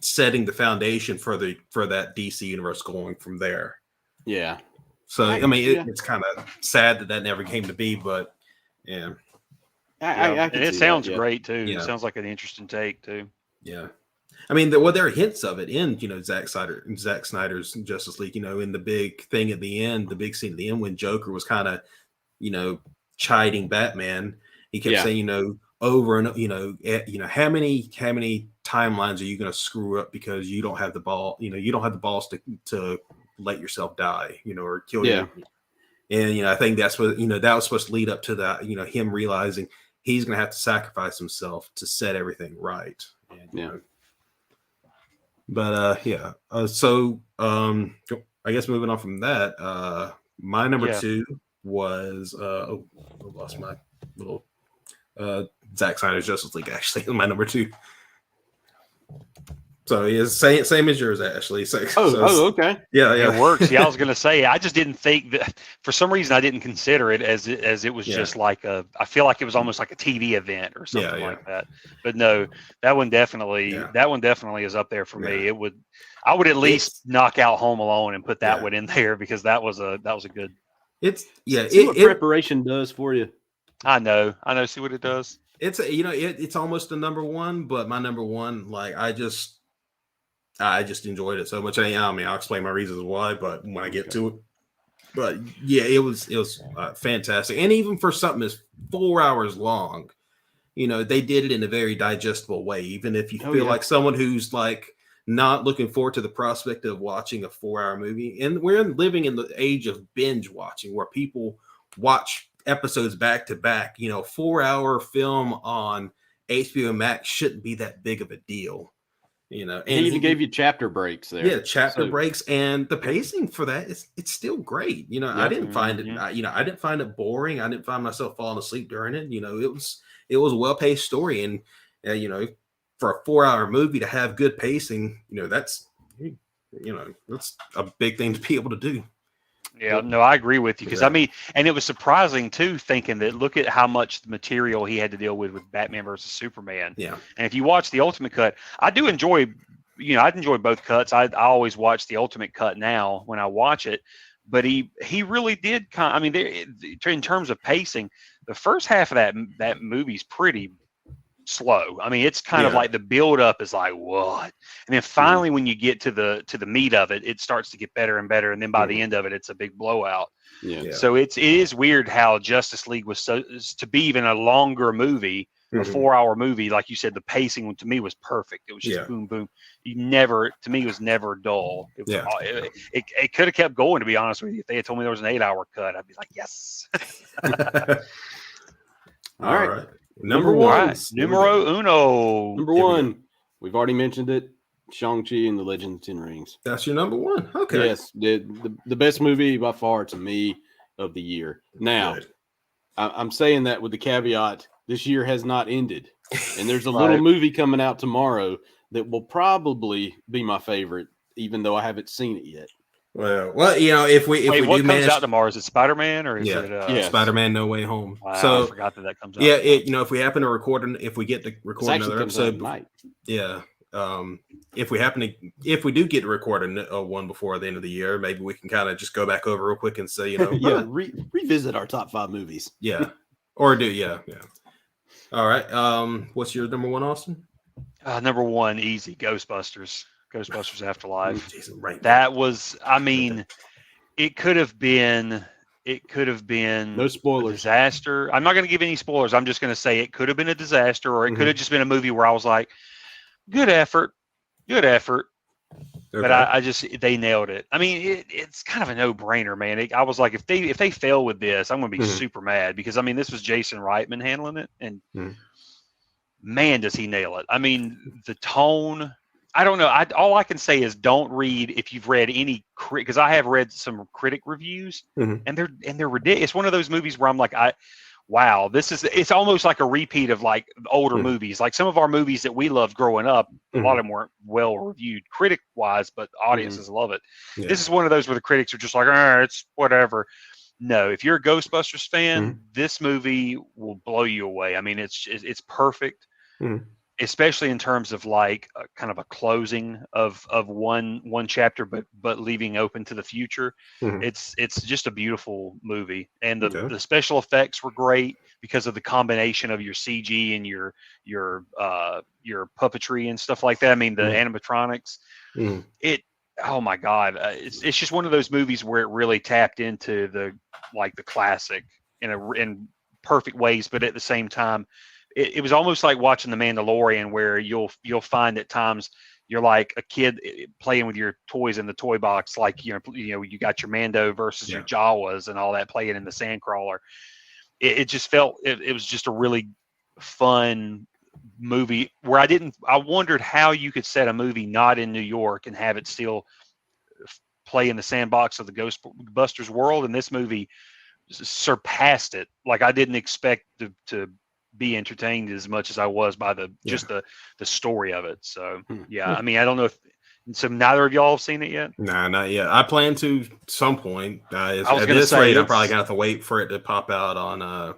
setting the foundation for that DC universe going from there. Yeah. So it's kind of sad that never came to be, but yeah. And it sounds great too. Yeah. It sounds like an interesting take too. Yeah. There are hints of it in, Zack Snyder's Justice League, in the big thing at the end, the big scene at the end when Joker was kind of, chiding Batman. He kept saying, over and, how many timelines are you going to screw up because you don't have the ball, you don't have the balls to let yourself die, or kill you. And, I think that's what, that was supposed to lead up to that, him realizing he's going to have to sacrifice himself to set everything right. And, But so I guess moving on from that, my number 2 was I lost my little Zack Snyder's Justice League. Actually, my number 2. So it's same as yours, Ashley. Okay. Yeah, it works. Yeah, I was gonna say I just didn't think that for some reason I didn't consider it as it was just like I feel like it was almost like a TV event or something like that. But no, that one definitely is up there for me. I would at least knock out Home Alone and put that one in there because that was a good. See what preparation does for you. I know. See what it does. It's it's almost a number 1, but my number 1, like I just enjoyed it so much. I'll explain my reasons why, but when I get to it, but yeah, it was fantastic. And even for something that's 4 hours long, they did it in a very digestible way. Even if you feel like someone who's like not looking forward to the prospect of watching a 4-hour movie, and we're living in the age of binge watching where people watch episodes back to back. 4-hour film on HBO Max shouldn't be that big of a deal. And he even gave you chapter breaks there. Yeah, chapter breaks, and the pacing for that it's still great. I didn't find it. I didn't find it boring. I didn't find myself falling asleep during it. It was a well paced story, and for a 4-hour movie to have good pacing, that's a big thing to be able to do. Yeah, no, I agree with you because and it was surprising too, thinking that look at how much material he had to deal with Batman versus Superman. Yeah, and if you watch the Ultimate Cut, I do enjoy, I enjoy both cuts. I always watch the Ultimate Cut now when I watch it, but he really did in terms of pacing, the first half of that movie's pretty slow. It's kind of like the build up is like what, and then finally when you get to the meat of it, it starts to get better and better, and then by the end of it, it's a big blowout. So it is weird how Justice League was to be even a longer movie, a 4-hour movie, like you said, the pacing to me was perfect. It was just boom boom. To me it was never dull. It could have kept going, to be honest with you. If they had told me there was an 8-hour cut, I'd be like yes. All right. Number 1. Numero uno. Number 1. We've already mentioned it. Shang-Chi and the Legend of the Ten Rings. That's your number 1. Okay. Yes. The best movie by far to me of the year. Now, I'm saying that with the caveat, this year has not ended. And there's a little movie coming out tomorrow that will probably be my favorite, even though I haven't seen it yet. Well, if we what do comes out tomorrow, is it Spider-Man or is it Spider-Man No Way Home? Wow, so I forgot that comes out. Yeah, if we happen to record, if we get to record another episode, if we do get to record a one before the end of the year, maybe we can kind of just go back over real quick and say, revisit our top 5 movies. Yeah, or do All right. What's your number 1, Austin? Number 1, easy, Ghostbusters. Ghostbusters Afterlife. Jason, right. That was, I mean, it could have been No spoilers. a disaster. I'm not going to give any spoilers. I'm just going to say it could have been a disaster, or it could have just been a movie where I was like, good effort. Okay. But I just, they nailed it. I mean, it's kind of a no-brainer, man. I was like, if they fail with this, I'm going to be super mad, because I mean, this was Jason Reitman handling it, and man, does he nail it. I mean, the tone. I don't know. All I can say is don't read, if you've read any because I have read some critic reviews, and they're ridiculous. It's one of those movies where I'm like, wow, it's almost like a repeat of like older movies. Like some of our movies that we loved growing up, a lot of them weren't well reviewed critic wise, but audiences love it. Yeah. This is one of those where the critics are just like, it's whatever. No, if you're a Ghostbusters fan, this movie will blow you away. I mean, it's perfect. Especially in terms of like kind of a closing of one chapter, but leaving open to the future. It's just a beautiful movie, and the special effects were great because of the combination of your CG and your puppetry and stuff like that. I mean, the animatronics. Oh my God, it's just one of those movies where it really tapped into the classic in perfect ways, but at the same time, it was almost like watching The Mandalorian, where you'll find at times you're like a kid playing with your toys in the toy box, like you got your Mando versus your Jawas and all that playing in the Sandcrawler. It just felt it was just a really fun movie where I wondered how you could set a movie not in New York and have it still play in the sandbox of the Ghostbusters world, and this movie surpassed it. Like I didn't expect to be entertained as much as I was by the story of it. So I mean, I don't know if neither of y'all have seen it yet. Nah, not yet. I plan to some point. I was going to say I'm probably gonna have to wait for it to pop out on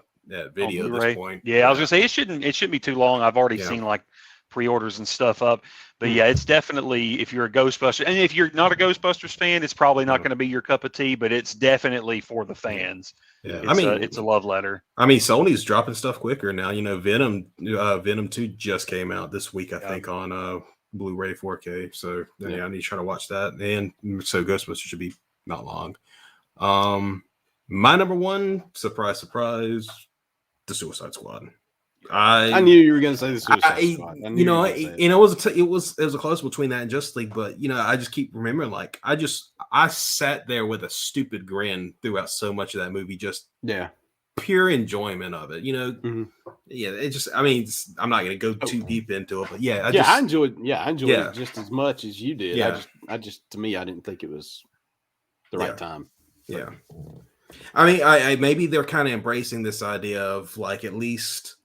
video at this point. Yeah, I was gonna say it shouldn't be too long. I've already seen like pre-orders and stuff up, but it's definitely, if you're a Ghostbusters, and if you're not a Ghostbusters fan, it's probably not going to be your cup of tea, but it's definitely for the fans. Yeah, it's a love letter. I mean, Sony's dropping stuff quicker now. Venom 2 just came out this week, I think, on Blu-ray 4K. So I need to try to watch that, and so Ghostbusters should be not long. My number one, surprise, the Suicide Squad. I knew you were going to say the Suicide Squad. It was a close between that and Justice League, but I just keep remembering, like, I sat there with a stupid grin throughout so much of that movie, just pure enjoyment of it. It just, I mean, I'm not going to go too deep into it, but I enjoyed it just as much as you did. Yeah. I just to me, I didn't think it was the right time. Yeah. I mean, I maybe they're kind of embracing this idea of like at least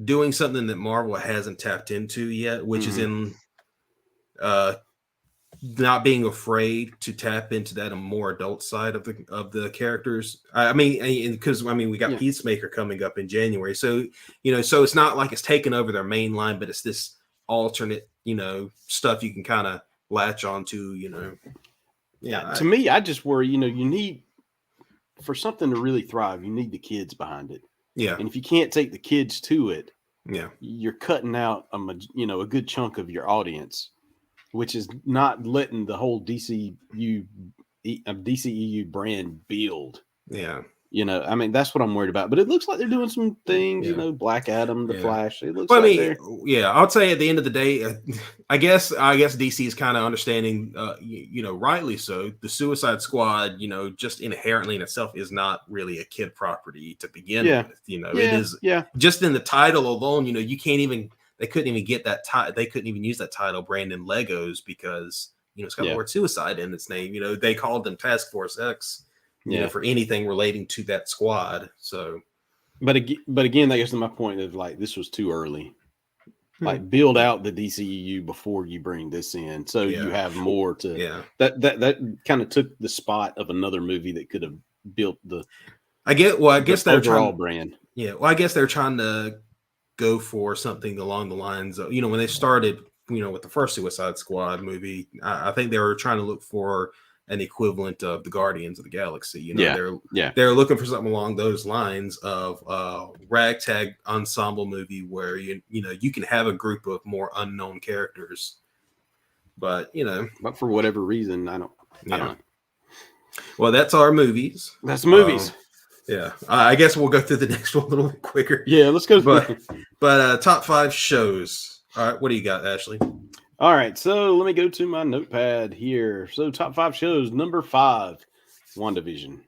doing something that Marvel hasn't tapped into yet, which is in not being afraid to tap into that more adult side of the characters. I mean, because we got Peacemaker coming up in January, so so it's not like it's taken over their main line, but it's this alternate stuff you can kind of latch onto. To me, I just worry. You need, for something to really thrive, you need the kids behind it. Yeah. And if you can't take the kids to it, yeah, you're cutting out a good chunk of your audience, which is not letting the whole DCEU brand build. Yeah. I mean, that's what I'm worried about. But it looks like they're doing some things, Black Adam, the Flash. It looks I'll say at the end of the day, I guess DC is kind of understanding, rightly so. The Suicide Squad, just inherently in itself is not really a kid property to begin with. It is just in the title alone, you can't even, they couldn't even get that title. They couldn't even use that title brand in Legos because, it's got the word suicide in its name. They called them Task Force X. For anything relating to that squad. So, but again, that gets to my point of like, this was too early. Like, build out the DCEU before you bring this in, so you have more to. Yeah, that kind of took the spot of another movie that could have built the. I guess they're overall brand. Yeah, well, I guess they're trying to go for something along the lines of when they started, with the first Suicide Squad movie. I think they were trying to look for an equivalent of the Guardians of the Galaxy. They're looking for something along those lines of ragtag ensemble movie where you can have a group of more unknown characters But But for whatever reason, I don't know. Well, that's our movies. That's movies. Yeah, I guess we'll go through the next one a little bit quicker. Yeah, let's go. But top 5 shows. All right, what do you got, Ashley? All right, so let me go to my notepad here. So top 5 shows. Number 5, WandaVision.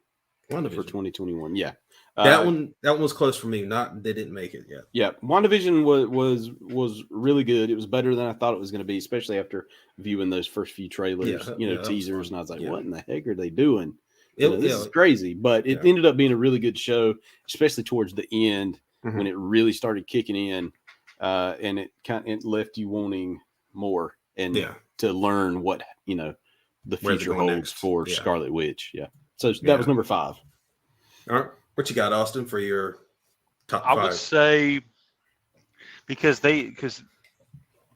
For 2021. Yeah. That one was close for me. They didn't make it yet. Yeah, WandaVision was really good. It was better than I thought it was going to be, especially after viewing those first few trailers, teasers, and I was like, "What in the heck are they doing? This is crazy." But it ended up being a really good show, especially towards the end when it really started kicking in, and it left you wanting more and to learn what the future holds for Scarlet Witch. Yeah, so that was number 5. All right. What you got, Austin, for your top 5? I would say because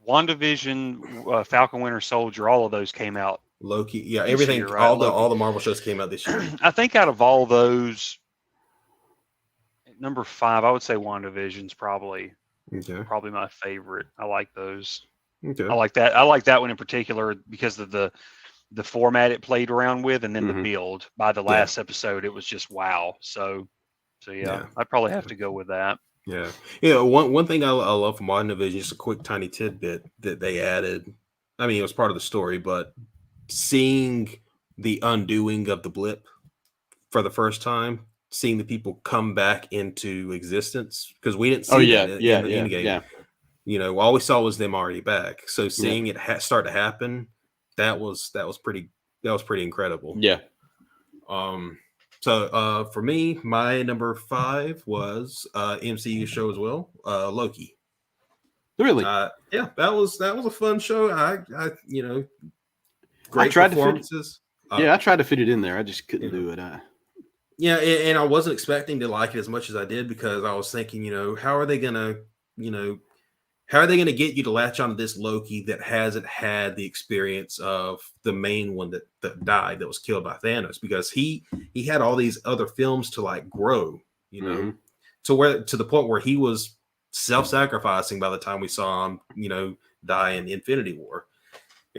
WandaVision, Falcon Winter Soldier, all of those came out. Loki, everything, year, right? all the Marvel shows came out this year. I think out of all those, number 5, I would say WandaVision's probably my favorite. I like those. Okay. I like that one in particular because of the format it played around with, and then the build. By the last episode, it was just wow. So I'd probably have to go with that. Yeah. One thing I love from WandaVision, just a quick tiny tidbit that they added. I mean, it was part of the story, but seeing the undoing of the blip for the first time, seeing the people come back into existence, because we didn't see that in the Endgame. Yeah. All we saw was them already back. So seeing it start to happen. That was pretty incredible. Yeah. So for me, my number 5 was MCU show as well, Loki. Really? Yeah, that was a fun show. Great performances. I tried to fit it in there. I just couldn't do it. And I wasn't expecting to like it as much as I did, because I was thinking, how are they gonna get you to latch onto this Loki that hasn't had the experience of the main one that died, that was killed by Thanos? Because he had all these other films to like grow, to the point where he was self-sacrificing by the time we saw him, die in Infinity War.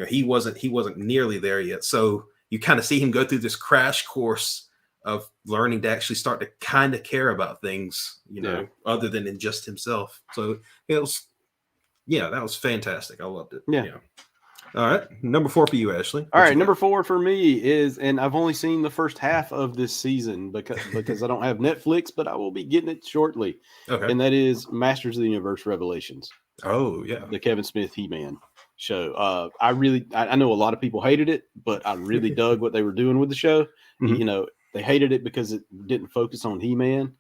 He wasn't nearly there yet. So you kind of see him go through this crash course of learning to actually start to kind of care about things, other than in just himself. So it was. Yeah, that was fantastic. I loved it. Yeah. All right. Number 4 for you, Ashley. All right. Number 4 for me is, and I've only seen the first half of this season because I don't have Netflix, but I will be getting it shortly. Okay. And that is Masters of the Universe Revelations. Oh, yeah. The Kevin Smith He-Man show. I know a lot of people hated it, but I really dug what they were doing with the show. They hated it because it didn't focus on He-Man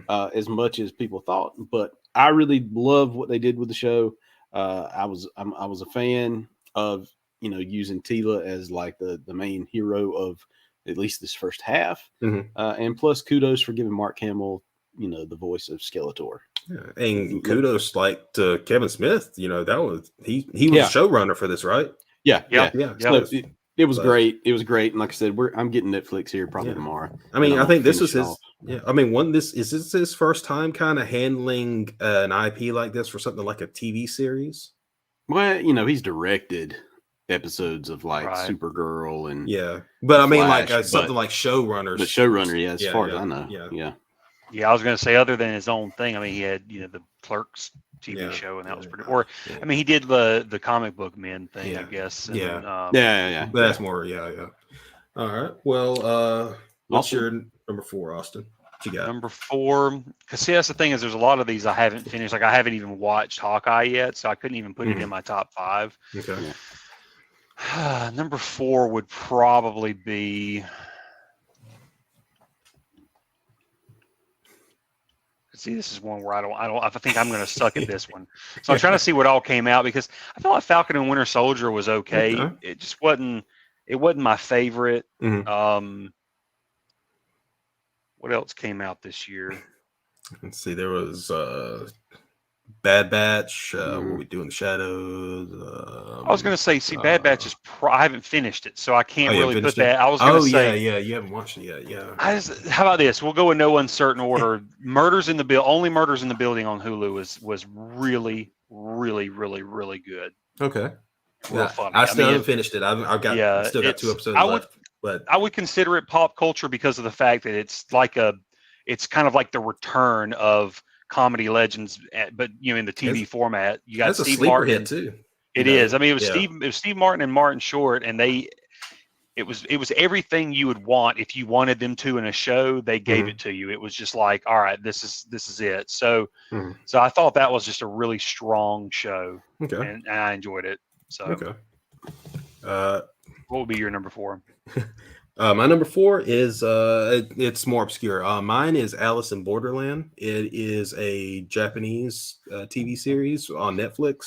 as much as people thought, but I really love what they did with the show. I was a fan of using Tila as like the main hero of at least this first half, and plus kudos for giving Mark Hamill the voice of Skeletor. Yeah, and kudos to Kevin Smith. That was he was a showrunner for this, right? Yeah. So it was great. It was great, and like I said, I'm getting Netflix here probably tomorrow. I mean, I think this was his. Yeah, I mean, is this his first time kind of handling an IP like this for something like a TV series? Well, he's directed episodes of like Supergirl and but I mean, Flash, like something like showrunners. The showrunner, as far as I know, Yeah, I was going to say, other than his own thing, I mean, he had the Clerks TV show, and that was pretty. Or I mean, he did the comic book men thing, I guess. And, But that's more, All right. Well, what's your number 4, Austin? What you got? Number 4, because that's the thing is, there's a lot of these I haven't finished. Like I haven't even watched Hawkeye yet, so I couldn't even put it in my top 5. Okay. Number 4 would probably be. See, this is one where I think I'm going to suck at this one. So I'm trying to see what all came out, because I felt like Falcon and Winter Soldier was okay. It just wasn't my favorite. What else came out this year? Let's see. There was Bad Batch. What We Do in the Shadows. I was going to say, Bad Batch is. I haven't finished it, so I can't really put that. I was going to say. You haven't watched it yet. Yeah. How about this? We'll go in no uncertain order. Only Murders in the Building on Hulu was really, really, really, really good. Okay. Yeah, funny. I still haven't finished it. I've got still got 2 episodes left. But I would consider it pop culture because of the fact that it's kind of like the return of comedy legends, but in the TV format. You got that's Steve a sleeper Martin hit too. It is. I mean, it was Steve Martin and Martin Short, and it was everything you would want if you wanted them to in a show. They gave it to you. It was just like, all right, this is it. So so I thought that was just a really strong show. Okay. And I enjoyed it. So okay. What would be your number 4? My number 4 is it's more obscure. Mine is Alice in Borderland. It is a Japanese TV series on Netflix.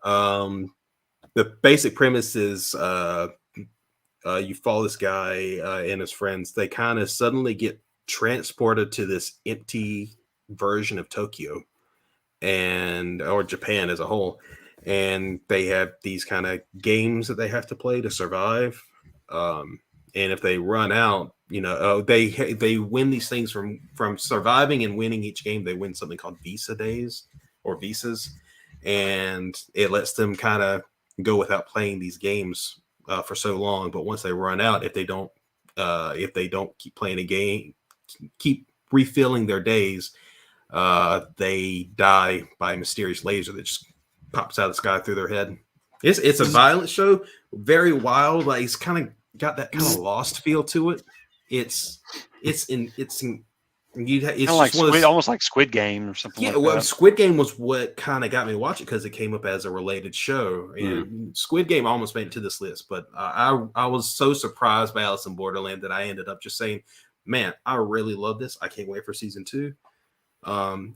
The basic premise is you follow this guy and his friends. They kind of suddenly get transported to this empty version of Tokyo or Japan as a whole, and they have these kind of games that they have to play to survive. And if they run out, they win these things from surviving and winning each game. They win something called Visa Days or Visas, and it lets them kind of go without playing these games for so long. But once they run out, if they don't keep playing a game, keep refilling their days, they die by a mysterious laser that just pops out of the sky through their head. It's a violent show, very wild. Like it's kind of got that kind of Lost feel to it. It's almost like Squid Game or something. Yeah, like that. Squid Game was what kind of got me watching because it came up as a related show. And Squid Game almost made it to this list, but I was so surprised by Alice in Borderland that I ended up just saying, "Man, I really love this. I can't wait for season 2."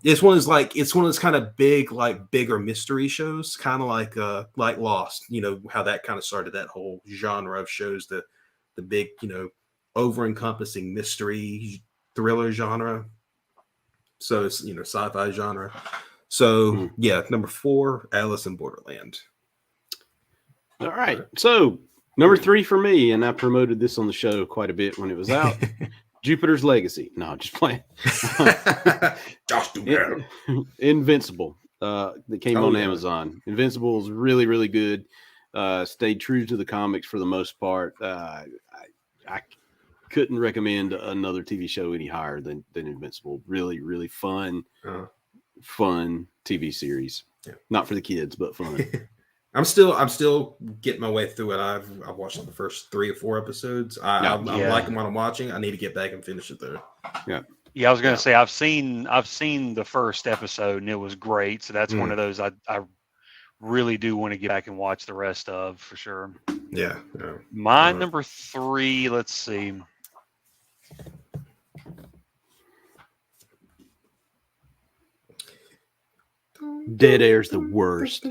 It's one of those kind of bigger mystery shows, kind of like Lost. You know how that kind of started that whole genre of shows, the big over-encompassing mystery thriller genre. So it's sci-fi genre. So yeah, number 4, Alice in Borderland. All right, so number 3 for me, and I promoted this on the show quite a bit when it was out. Jupiter's Legacy. No, just playing. Invincible. That came on Amazon. Invincible is really, really good. Stayed true to the comics for the most part. I couldn't recommend another TV show any higher than Invincible. Really, really fun TV series. Yeah. Not for the kids, but fun. I'm still getting my way through it. I've watched the first 3 or 4 episodes. I'm liking what I'm watching. I need to get back and finish it though. Yeah, I was gonna say I've seen the first episode and it was great. So that's one of those I really do want to get back and watch the rest of for sure. Yeah. My number 3, let's see. Dead Air's the worst.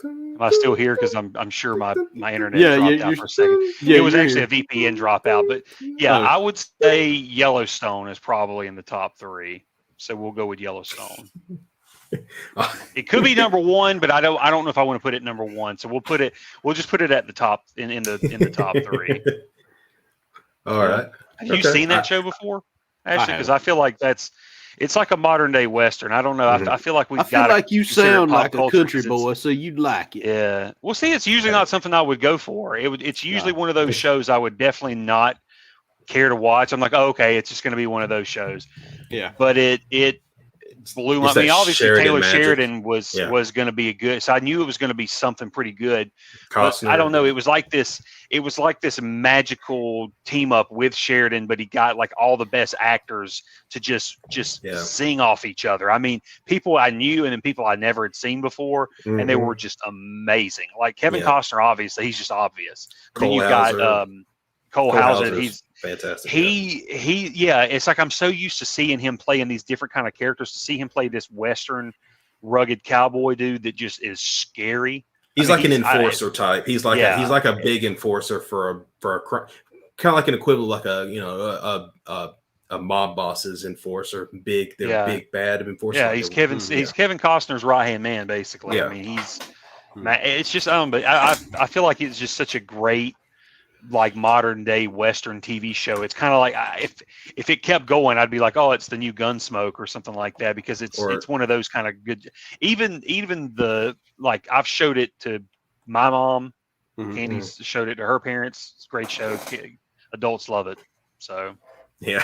Am I still here? Because I'm sure my internet dropped out for a second. It was actually a VPN dropout, but I would say Yellowstone is probably in the top 3. So we'll go with Yellowstone. It could be number 1, but I don't know if I want to put it number 1. So we'll just put it at the top in the top 3. All right. Have you seen that show before, Ashley? Because I feel like it's like a modern day Western. I don't know. I feel like I feel like you sound like a country boy, so you'd like it. Yeah. Well, see, it's usually not something I would go for. It's usually one of those shows I would definitely not care to watch. I'm like, oh, okay, it's just going to be one of those shows. Yeah. But it blew up. I mean, obviously Taylor Sheridan was going to be a good. So I knew it was going to be something pretty good. But I don't know. It was like this magical team up with Sheridan, but he got like all the best actors to just sing off each other. I mean, people I knew and then people I never had seen before, and they were just amazing. Like Kevin Costner, obviously, he's just obvious. Then you've got Cole Hauser. He's fantastic. It's like I'm so used to seeing him playing these different kind of characters. To see him play this Western rugged cowboy dude that just is scary. He's like an enforcer type. He's like a big enforcer for a kind of like an equivalent, like a mob boss's enforcer. Big bad enforcer. Yeah, he's Kevin Costner's right hand man, basically. Yeah. I mean, it's just but I feel like it's just such a great like modern day Western TV show. It's kind of like if it kept going, I'd be like, oh, it's the new Gunsmoke or something like that, because it's one of those kind of good. Even the like I've showed it to my mom. Candy's showed it to her parents. It's a great show. Adults love it. So yeah.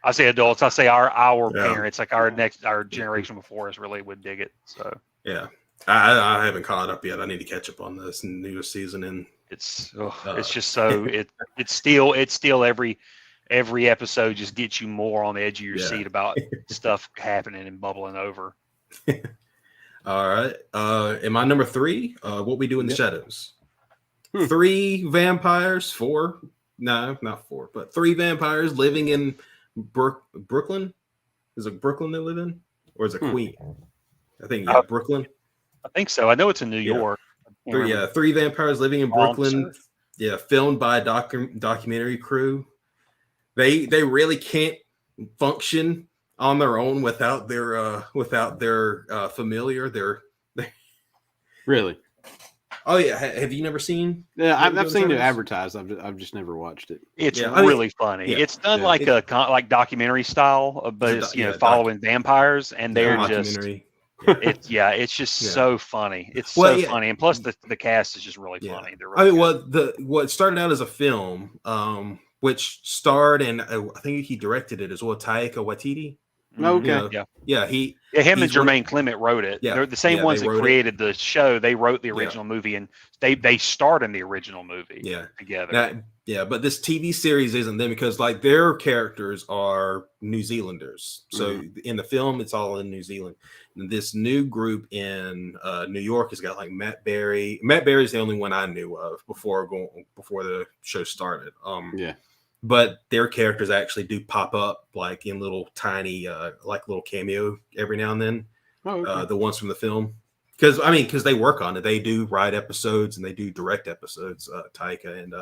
I say adults. I say our parents, like our generation before us, really would dig it. So yeah, I haven't caught up yet. I need to catch up on this newest season, and it's just so it's still every episode just gets you more on the edge of your seat about stuff happening and bubbling over. All right, am I number 3? What We Do in the Shadows. 3 vampires, 4? No, not 4, but 3 vampires living in Brooklyn. Is it Brooklyn they live in, or is it Queen? I think Brooklyn. I think so. I know it's in New York. 3 vampires living in Brooklyn. Yeah, filmed by a documentary crew. They really can't function on their own without their familiar. Really. Oh yeah, have you never seen? Yeah, I've seen it advertised. I've just never watched it. It's really funny. Yeah. It's done like documentary style, but it's following vampires, and they're just it's just so funny. It's so funny, and plus the cast is just really funny. They're really what started out as a film, which starred and I think he directed it as well, Taika Waititi. Okay. Him and Jermaine Clement wrote it. Yeah. They're the same ones that created the show. They wrote the original movie, and they starred in the original movie together. But this TV series isn't them, because like their characters are New Zealanders. So in the film, it's all in New Zealand. And this new group in New York has got like Matt Berry. Matt Berry's the only one I knew of before the show started. But their characters actually do pop up like in little tiny, like little cameo every now and then. The ones from the film, because they work on it. They do write episodes and they do direct episodes. Taika and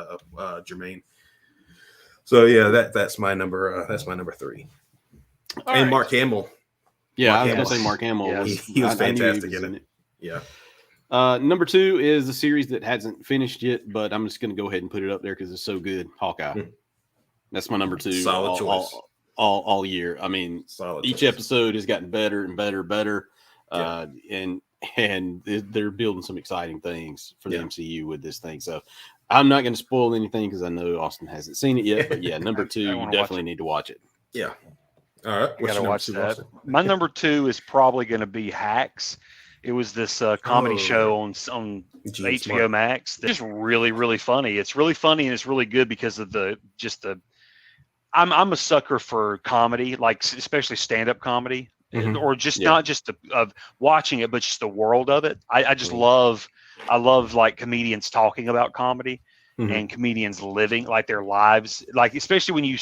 Jermaine. So yeah, that's my number. That's my number 3. All and right. Mark Hamill. Yeah, I was gonna say Mark Hamill. Yeah, he was fantastic in it. Yeah. Number 2 is a series that hasn't finished yet, but I'm just gonna go ahead and put it up there because it's so good. Hawkeye. That's my number 2. Solid choice. All year. I mean, each episode has gotten better and better. And they're building some exciting things for the MCU with this thing. So I'm not going to spoil anything because I know Austin hasn't seen it yet. But yeah, number 2, you definitely need to watch it. Yeah. All right. You got to watch that. My number 2 is probably going to be Hacks. It was this comedy show on HBO Max. That's just really, really funny. It's really funny and it's really good because of I'm a sucker for comedy, like especially stand-up comedy, or just not just of watching it, but just the world of it. I just love like comedians talking about comedy and comedians living like their lives, like especially when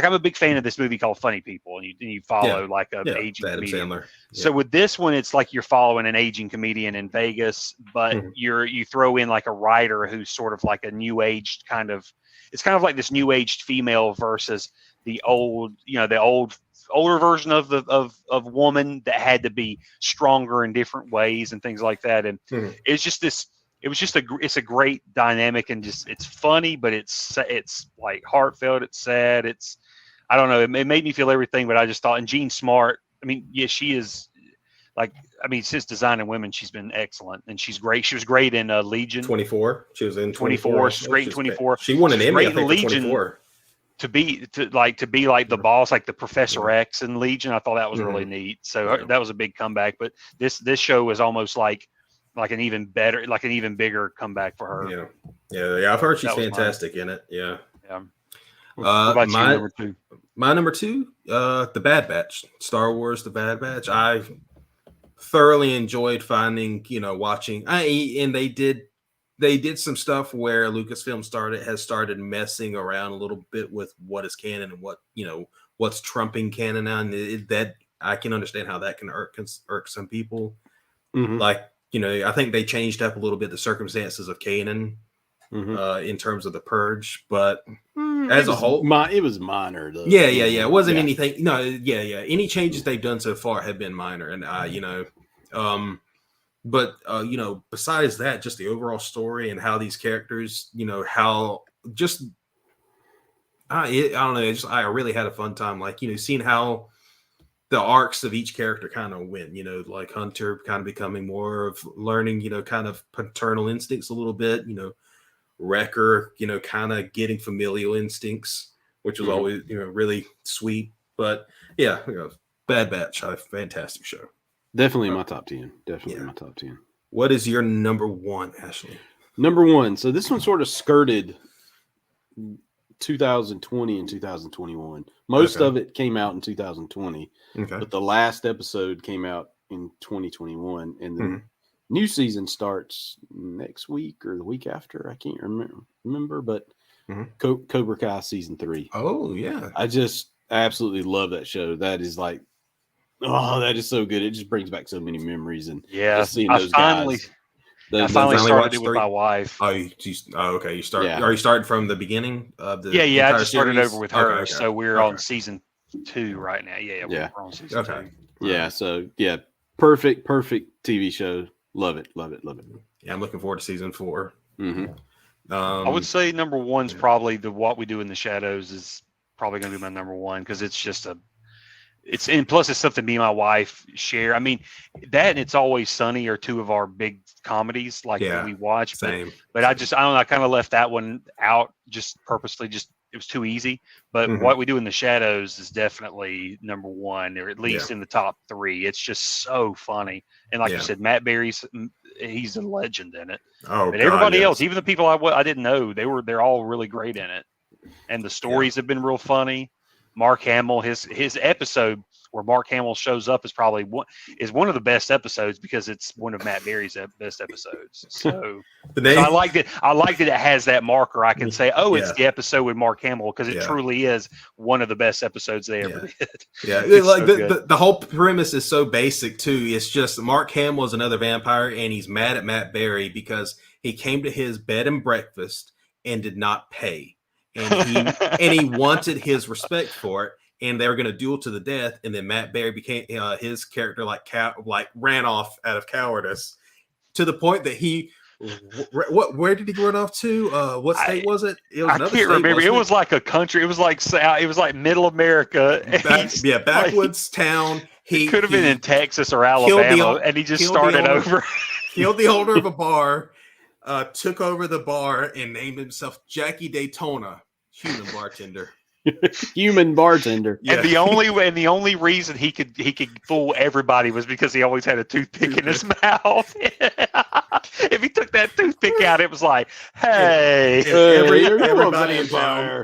I'm a big fan of this movie called Funny People, and you follow like an aging comedian. Sandler. So with this one, it's like you're following an aging comedian in Vegas, but you throw in like a writer who's sort of like a new aged it's kind of like this new aged female versus the older version of woman that had to be stronger in different ways and things like that. And it's a great dynamic, and just it's funny, but it's like heartfelt. It's sad. I don't know. It made me feel everything, but I just thought, and Jean Smart, I mean, she is since Designing Women, she's been excellent, and she's great. She was great in Legion 24. She was in 24. She's great in 24. She won an Emmy, I think, for 24. To be like the boss, like the Professor X in Legion. I thought that was really neat. So that was a big comeback. But this show was almost like an even bigger comeback for her. Yeah. I've heard she's fantastic in it. Yeah. What about you, number 2? My number 2, The Bad Batch, Star Wars: The Bad Batch. I thoroughly enjoyed watching. And they did some stuff where Lucasfilm has started messing around a little bit with what is canon and what's trumping canon now. And that I can understand how that can irk some people. Like, I think they changed up a little bit the circumstances of canon in terms of the purge, but as a whole, it was minor though. Yeah. It wasn't anything. No, yeah. Any changes they've done so far have been minor, and but besides that, just the overall story and how these characters, how just I don't know, I really had a fun time, like seeing how the arcs of each character kind of went, like Hunter kind of becoming more of learning, kind of paternal instincts a little bit, Wrecker, kind of getting familial instincts, which was always, really sweet. But yeah, Bad Batch, a fantastic show. Definitely in my top 10. Definitely in my top 10. What is your number one, Ashley? Number one. So this one sort of skirted 2020 and 2021. Most of it came out in 2020, but the last episode came out in 2021, and the new season starts next week or the week after. I can't remember, but Cobra Kai season 3. Oh yeah, I just absolutely love that show. That is like, that is so good. It just brings back so many memories, and just seeing those guys. I finally started it with my wife. Okay. You start. Are you starting from the beginning of the? Yeah. I just started over with her. Okay. So we're on season 2 right now. We're on season 2. Yeah. So perfect TV show. Love it. Yeah, I'm looking forward to season 4. I would say number one's probably What We Do in the Shadows is probably going to be my number one, because it's just and plus it's something me and my wife share. I mean, that and It's Always Sunny are two of our big comedies that we watch. Same. But I don't know, I kind of left that one out just purposely, it was too easy. But What We Do in the Shadows is definitely number one, or at least in the top 3. It's just so funny. And like you said, Matt Berry's, he's a legend in it. Oh, but everybody else, even the people I didn't know, they're all really great in it. And the stories have been real funny. Mark Hamill, his episode where Mark Hamill shows up is probably one of the best episodes, because it's one of Matt Berry's best episodes. So, I like that. I like that it has that marker. I can say, it's the episode with Mark Hamill, because it truly is one of the best episodes they ever did. Yeah, like the whole premise is so basic too. It's just Mark Hamill is another vampire, and he's mad at Matt Berry because he came to his bed and breakfast and did not pay. And he wanted his respect for it, and they were going to duel to the death. And then Matt Berry became his character ran off out of cowardice, to the point that where did he run off to? What state was it? It was I can't remember. It was like a country. It was like middle America. Backwoods town. He could have been in Texas or Alabama, and he just started over. Killed the owner of a bar. Took over the bar and named himself Jackie Daytona, human bartender. Human bartender. Yeah. And the only reason he could fool everybody was because he always had a toothpick in his mouth. If he took that toothpick out, it was like, hey.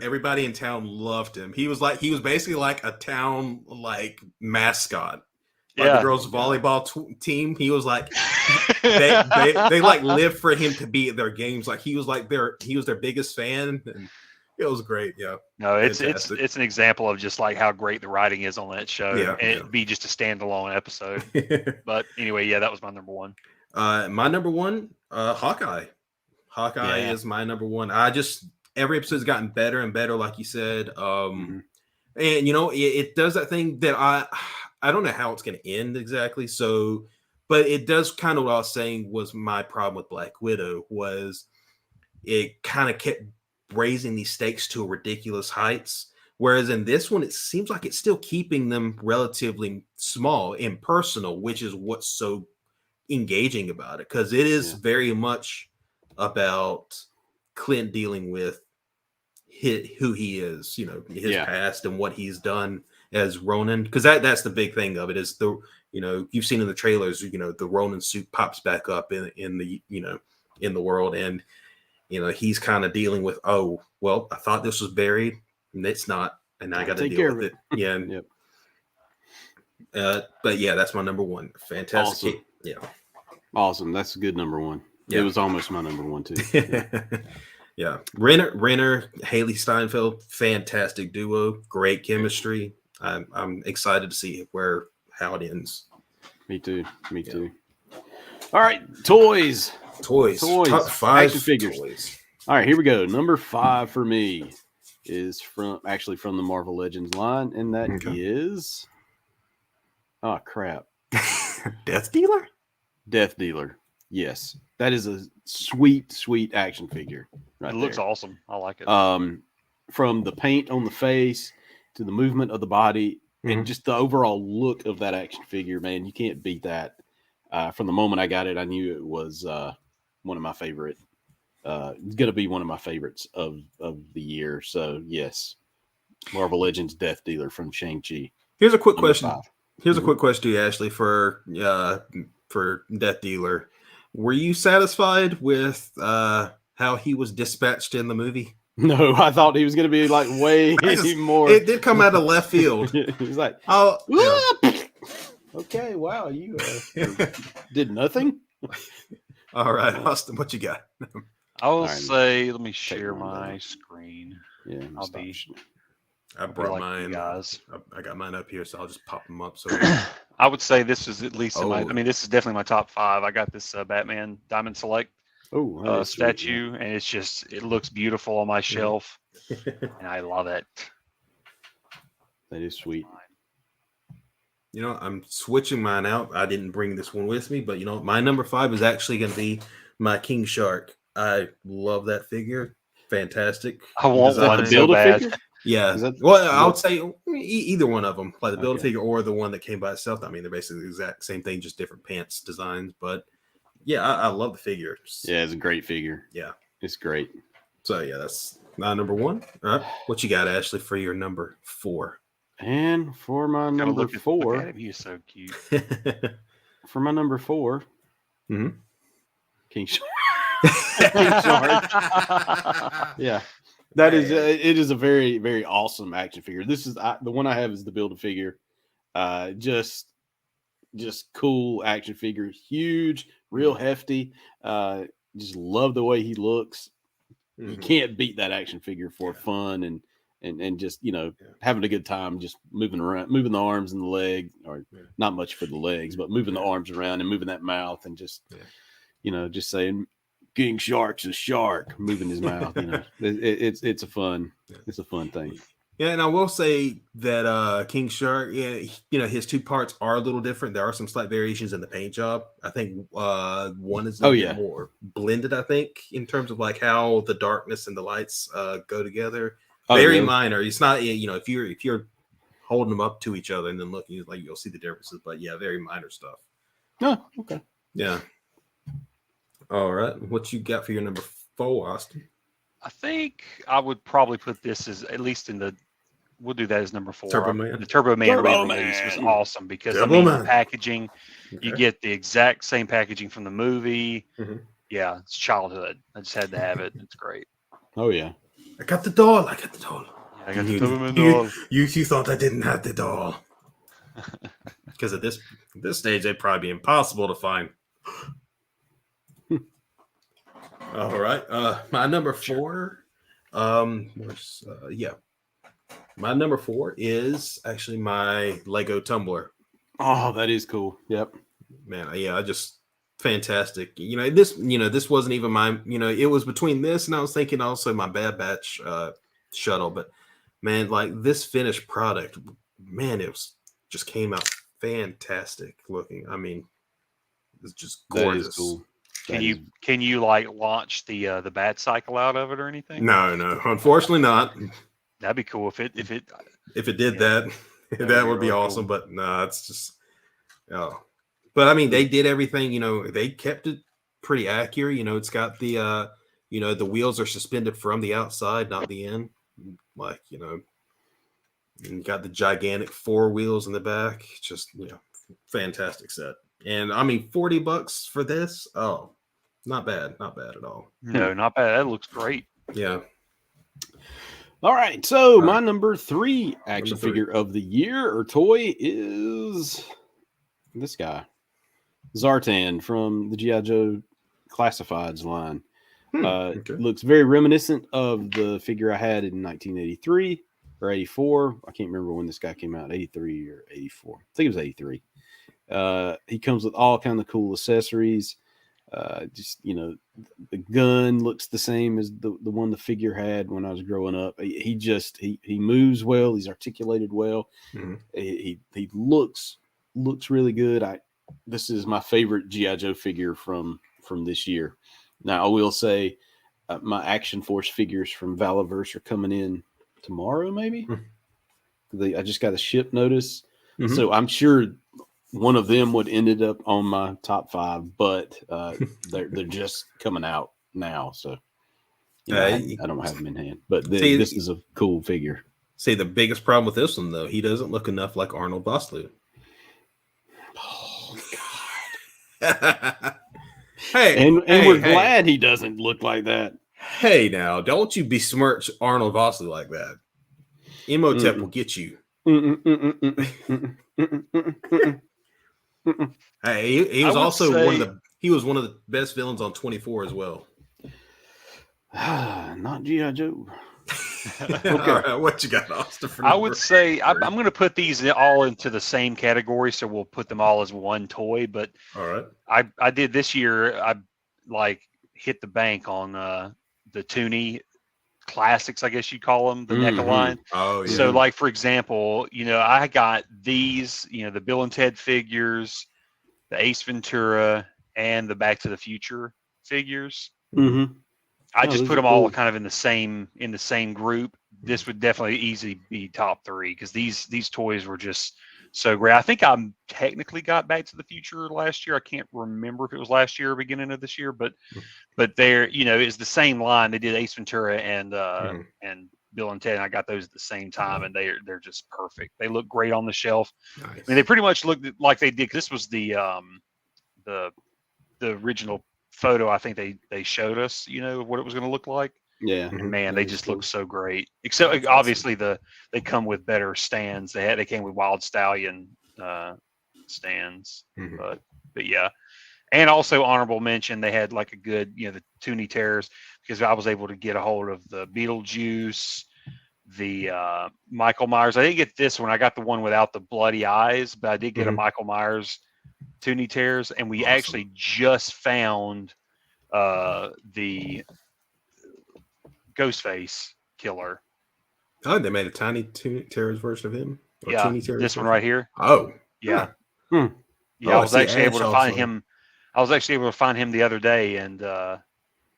Everybody in town loved him. He was basically like a town mascot. The girls' volleyball team. He was like, they lived for him to be at their games. Like he was their biggest fan, and it was great. Yeah. No, it's an example of just like how great the writing is on that show. Yeah, and it'd be just a standalone episode. But anyway, that was my number one. My number one, Hawkeye. Hawkeye is my number one. Every episode's gotten better and better, like you said. And it does that thing that I don't know how it's going to end exactly. So, but it does kind of what I was saying was my problem with Black Widow was it kind of kept raising these stakes to ridiculous heights. Whereas in this one, it seems like it's still keeping them relatively small and personal, which is what's so engaging about it. Because it is very much about Clint dealing with who he is, his past and what he's done as Ronin, because that's the big thing of it is you've seen in the trailers, the Ronin suit pops back up in the world, and he's kind of dealing with, I thought this was buried and it's not, and I got to deal with it. Yeah. But that's my number one. Fantastic. Awesome. Yeah. Awesome. That's a good number one. Yeah. It was almost my number one too. Yeah. Renner, Haley Steinfeld, fantastic duo, great chemistry. I'm excited to see how it ends. Me too. All right, toys. Top 5 action figures. Toys. All right, here we go. Number 5 for me is from the Marvel Legends line, and that is, oh crap, Death Dealer. Death Dealer. Yes, that is a sweet, sweet action figure. Right, it looks awesome. I like it. From the paint on the face to the movement of the body and just the overall look of that action figure, man, you can't beat that. From the moment I got it, I knew it was one of my favorite. It's going to be one of my favorites of the year. So yes, Marvel Legends Death Dealer from Shang-Chi. Here's a quick question. 5. Here's a quick question to you, Ashley, for Death Dealer. Were you satisfied with how he was dispatched in the movie? No, I thought he was going to be like way more. It did come out of left field. He's like, oh, yeah. Okay, wow, you did nothing. All right, Austin, what you got? I'll say, let me share my screen. Yeah, I brought like mine, guys. I got mine up here, so I'll just pop them up. So I would say this is at least in my. I mean, this is definitely my top 5. I got this Batman Diamond Select statue, and it looks beautiful on my shelf, and I love it. That is sweet. You know, I'm switching mine out. I didn't bring this one with me, but you know, my number 5 is actually going to be my King Shark. I love that figure. Fantastic. I want one to build so a bad. figure. Yeah. Well, I would say either one of them, like the build figure or the one that came by itself. I mean, they're basically the exact same thing, just different pants designs. But yeah, I love the figure. Yeah, it's a great figure. Yeah, it's great. So yeah, that's my number 1. All right, what you got, Ashley, for your number 4? And for my number 4, look at him. He's so cute. For my number 4, King Shark. Yeah, that is it is a very, very awesome action figure. This is the one I have is the Build-A-Figure. Just cool action figure, huge, real hefty. Just love the way he looks. You can't beat that action figure for fun and just, you know, having a good time, just moving around, moving the arms and the leg, or not much for the legs, but moving the arms around and moving that mouth and just, you know, just saying King Shark's a shark, moving his mouth. You know, it's a fun thing. Yeah, and I will say that King Shark, you know, his 2 parts are a little different. There are some slight variations in the paint job. I think one is a bit more blended, I think, in terms of like how the darkness and the lights go together. Very minor. It's not, you know, if you're holding them up to each other and then looking, like you'll see the differences. But yeah, very minor stuff. Oh, okay. Yeah. All right. What you got for your number 4, Austin? I think I would probably put this as at least in the. We'll do that as number 4. Turbo Man. The Turbo Man re-release was awesome because the packaging, you get the exact same packaging from the movie. Yeah, it's childhood. I just had to have it. It's great. Oh yeah. I got the doll. Yeah, I got the Turbo Man doll. You thought I didn't have the doll. Because at this stage, they'd probably be impossible to find. All right. My number 4. My number 4 is actually my Lego Tumbler. Oh, that is cool. Yep. Man, yeah, just fantastic. You know, this wasn't even my, you know, it was between this and I was thinking also my Bad Batch shuttle. But man, like this finished product, man, just came out fantastic looking. I mean, it's just gorgeous. That is cool. Can you like launch the Bat Cycle out of it or anything? No, unfortunately not. That'd be cool if it did that. That would be awesome. Cool. But no, it's just But I mean, they did everything. You know, they kept it pretty accurate. You know, it's got the you know, the wheels are suspended from the outside, not the end. Like, you know, you got the gigantic 4 wheels in the back. Just, you know, fantastic set. And I mean, $40 for this. Oh, not bad at all. No, not bad. That looks great. Yeah. All right, so my number 3 action figure of the year or toy is this guy, Zartan from the G.I. Joe Classifieds line. Looks very reminiscent of the figure I had in 1983 or 84. I can't remember when this guy came out, 83 or 84. I think it was 83. He comes with all kind of cool accessories. Just, you know, the gun looks the same as the one the figure had when I was growing up. He moves well. He's articulated well. He looks really good. this is my favorite G.I. Joe figure from this year. Now, I will say my Action Force figures from Valaverse are coming in tomorrow, maybe. I just got a ship notice. So I'm sure one of them would ended up on my top 5, but they're just coming out now. So I don't have them in hand. But this is a cool figure. See, the biggest problem with this one, though, he doesn't look enough like Arnold Vosloo. Oh, God. Hey, we're glad he doesn't look like that. Hey, now, don't you besmirch Arnold Vosloo like that. Emotep will get you. Hey, he was also one of the best villains on 24 as well. Not G.I. Joe. Okay. All right, what you got, Austin? I would say I'm going to put these all into the same category, so we'll put them all as one toy. But all right, I did this year. I hit the bank on the Toonie classics, I guess you call them, the NECA line. Oh, yeah. So, for example, I got these, the Bill and Ted figures, the Ace Ventura, and the Back to the Future figures. I just put them all kind of in the same group. This would definitely easily be top 3 because these toys were just so great. I think I technically got Back to the Future last year. I can't remember if it was last year or beginning of this year, but they're it's the same line. They did Ace Ventura and Bill and Ted, and I got those at the same time, and they're just perfect. They look great on the shelf. Nice. I mean, they pretty much looked like they did. This was the original photo I think they showed us, what it was going to look like. Yeah, and man, they just look so great. Except obviously they come with better stands. They came with Wild Stallion stands, but yeah. And also honorable mention, they had like a good, the Toonie Terrors, because I was able to get a hold of the Beetlejuice, the Michael Myers. I didn't get this one. I got the one without the bloody eyes, but I did get a Michael Myers Toonie Terrors, and we actually just found the Ghostface killer. Oh, they made a tiny Terrors version of him. Or yeah, this one right here. Oh, yeah, yeah. I was actually able to find him. I was actually able to find him the other day and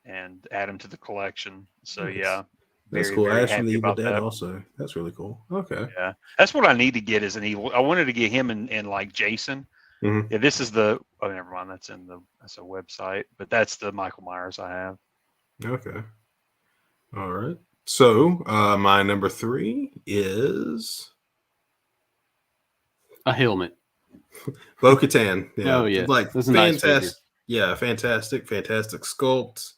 add him to the collection. So yeah, that's cool. Ash from the Evil Dead also. That's really cool. Okay, yeah, that's what I need to get is an evil. I wanted to get him in like Jason. Yeah, this is the. Oh, never mind. That's a website, but that's the Michael Myers I have. Okay. All right. So my number 3 is a helmet. Bo-Katan. Yeah. Oh yeah, like that's fantastic. Nice yeah, fantastic sculpt,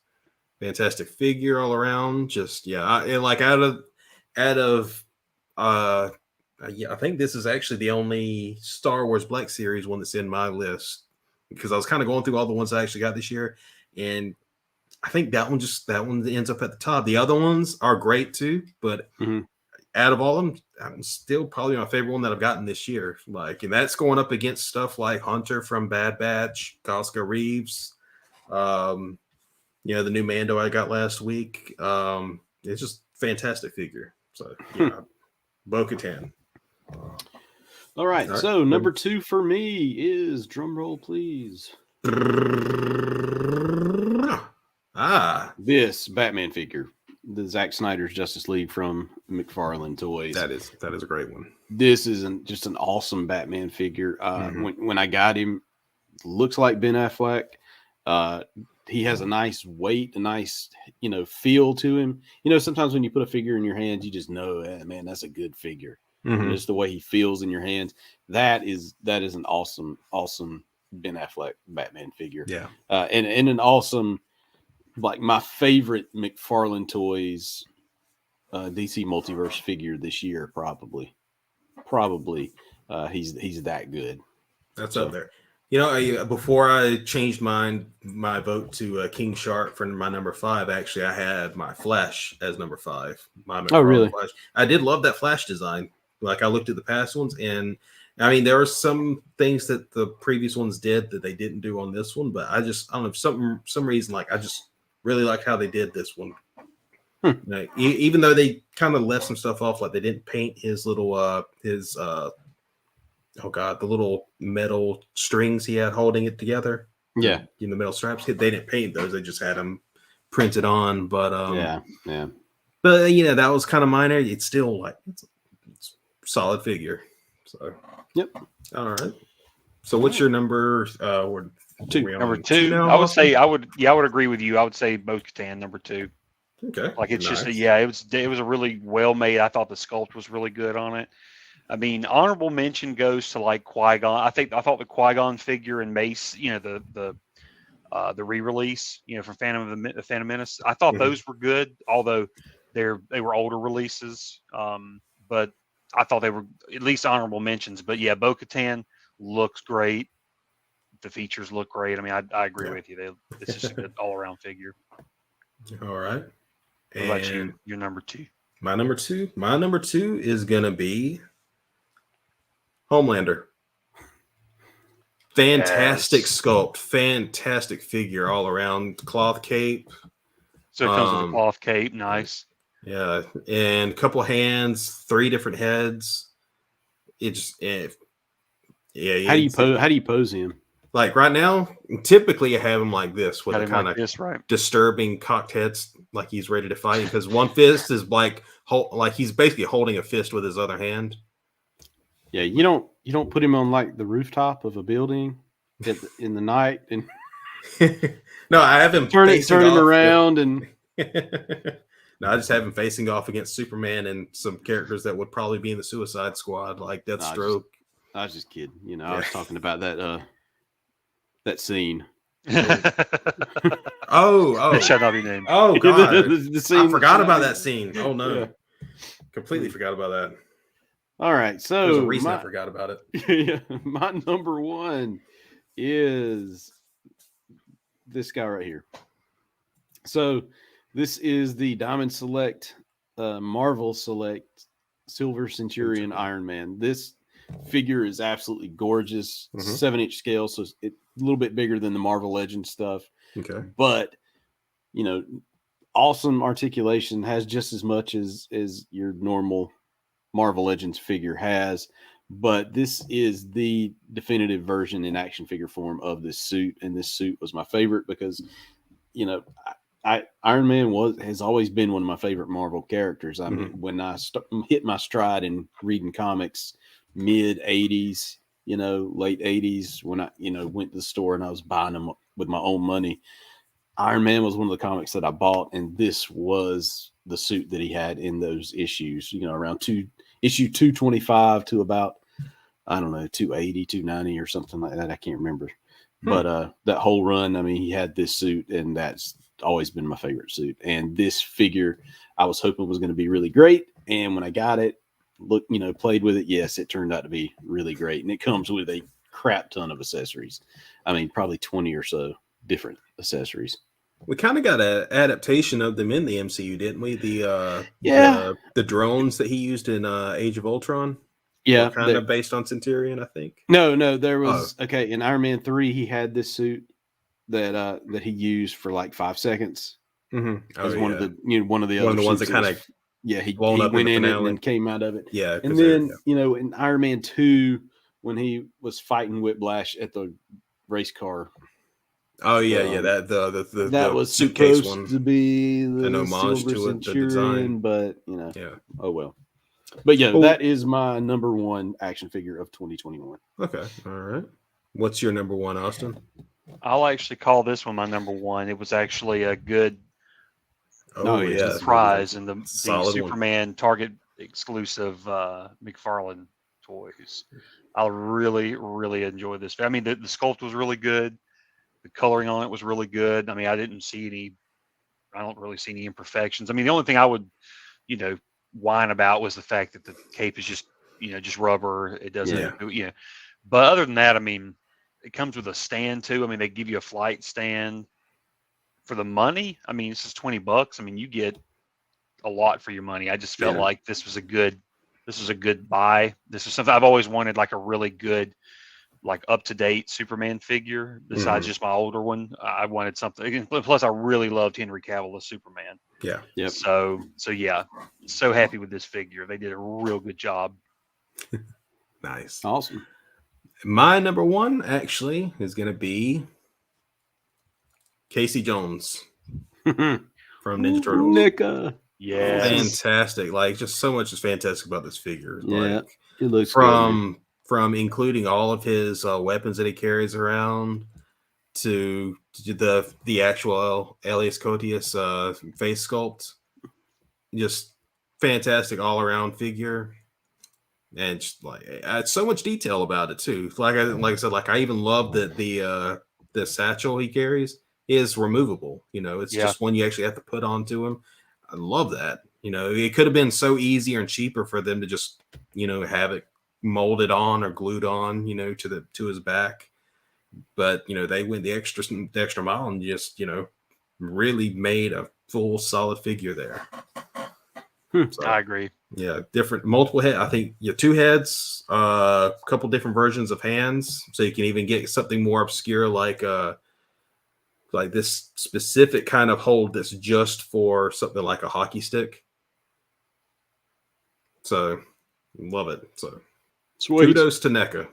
fantastic figure all around. Just and like out of I think this is actually the only Star Wars Black Series one that's in my list because I was kind of going through all the ones I actually got this year, and I think that one ends up at the top. The other ones are great too, but out of all of them, I'm still probably my favorite one that I've gotten this year. And that's going up against stuff like Hunter from Bad Batch, Costco Reeves, the new Mando I got last week. It's just fantastic figure. So Bo-Katan. All right. So number 2 for me is, drum roll, please. This Batman figure, the Zack Snyder's Justice League from McFarlane Toys. That is a great one. This is just an awesome Batman figure. When I got him, looks like Ben Affleck. He has a nice weight, a nice feel to him. Sometimes when you put a figure in your hands, you just know, man, that's a good figure. Just the way he feels in your hands. That is an awesome Ben Affleck Batman figure. Yeah, and an awesome. Like my favorite McFarlane Toys DC Multiverse figure this year, probably. He's that good. That's up there. Before I changed my vote to King Shark for my number 5, actually I had my Flash as number 5. Oh, really? Flash. I did love that Flash design. Like I looked at the past ones, and I mean there are some things that the previous ones did that they didn't do on this one, but I don't know, for some reason, like I just really like how they did this one. Even though they kind of left some stuff off, like they didn't paint his little oh god, the little metal strings he had holding it together. Yeah. The metal straps. They didn't paint those; they just had them printed on. But yeah. But that was kind of minor. It's still like it's solid figure. So yep. All right. So what's your number? Number two. Now, I would say I would agree with you. I would say Bo-Katan number 2. Okay. Like it's just it was a really well made. I thought the sculpt was really good on it. I mean, honorable mention goes to like Qui-Gon. I thought the Qui-Gon figure and Mace, the re-release, from Phantom Menace. I thought those were good, although they were older releases. But I thought they were at least honorable mentions. But yeah, Bo-Katan looks great. The features look great. I mean, I agree with you. It's just a good all around figure. All right. What about you? Your number 2. My number two is gonna be Homelander. Fantastic sculpt, fantastic figure all around. Cloth cape. So it comes with a cloth cape, nice. Yeah, and a couple hands, 3 different heads. How do you pose him? Like right now, typically I have him like this with a kind of right. disturbing cocked heads, like he's ready to fight. Because one fist is like he's basically holding a fist with his other hand. Yeah, you don't put him on like the rooftop of a building in the night and no, I have him turn him around and no, I just have him facing off against Superman and some characters that would probably be in the Suicide Squad, like Deathstroke. I was just kidding. I was talking about that scene. Oh, That shall not be named. Oh god, the scene, I forgot about that scene. Oh no, completely forgot about that. All right, so there's a reason I forgot about it. My number 1 is this guy right here. So this is the Diamond Select, Marvel Select Silver Centurion Iron Man. This figure is absolutely gorgeous. 7-inch scale, so it's a little bit bigger than the Marvel Legends stuff. Okay, but awesome articulation, has just as much as your normal Marvel Legends figure has, but this is the definitive version in action figure form of this suit, and this suit was my favorite because Iron Man has always been one of my favorite Marvel characters. I mean, when I hit my stride in reading comics, mid 80s, late 80s, when I went to the store and I was buying them with my own money, Iron Man was one of the comics that I bought, and this was the suit that he had in those issues, around issue 225 to about, I don't know, 280, 290 or something like that. I can't remember. But that whole run, I mean, he had this suit, and that's always been my favorite suit. And this figure, I was hoping was going to be really great. And when I got it, played with it, yes, it turned out to be really great. And it comes with a crap ton of accessories. I mean, probably 20 or so different accessories. We kind of got an adaptation of them in the MCU, didn't we? The drones that he used in Age of Ultron. Yeah, kind of based on Centurion, I think. No, there was in Iron Man 3, he had this suit that he used for like 5 seconds. One of the ones that kind of he went in it and came out of it. Yeah, and then in Iron Man 2, when he was fighting Whiplash at the race car. Oh yeah, that was suitcase supposed to be an homage Silver to it, the Centurion, design. but oh well. But that is my number 1 action figure of 2021. Okay, all right. What's your number 1, Austin? I'll actually call this one my number 1. It was actually a good surprise in the Superman Target exclusive McFarlane toys. I really, really enjoyed this. I mean, the sculpt was really good. The coloring on it was really good. I mean, I don't really see any imperfections. I mean, the only thing I would, whine about was the fact that the cape is just rubber. It doesn't, but other than that, I mean, it comes with a stand too. I mean, they give you a flight stand for the money. I mean, this is $20. I mean, you get a lot for your money. I just felt like this was a good buy. This is something I've always wanted, like a really good, like up-to-date Superman figure besides just my older one. I wanted something. Plus, I really loved Henry Cavill as Superman. Yeah. Yep. So yeah, so happy with this figure. They did a real good job. Nice. Awesome. My number one actually is going to be Casey Jones from Ninja Turtles. Nicka. Yes. Fantastic. Like, just so much is fantastic about this figure. Yeah, like, it looks from including all of his weapons that he carries around to the actual Elias Koteas face sculpt. Just fantastic all around figure. And just like so much detail about it too. Like I said, like I even love that the satchel he carries is removable. You know, it's just one you actually have to put onto him. I love that. You know, it could have been so easier and cheaper for them to just, you know, have it molded on or glued on, you know, to his back. But, you know, they went the extra mile and just, you know, really made a full solid figure there. So, I agree. Yeah, multiple head. I think 2 heads, a couple different versions of hands, so you can even get something more obscure like this specific kind of hold that's just for something like a hockey stick. So love it. So sweet. Kudos to NECA.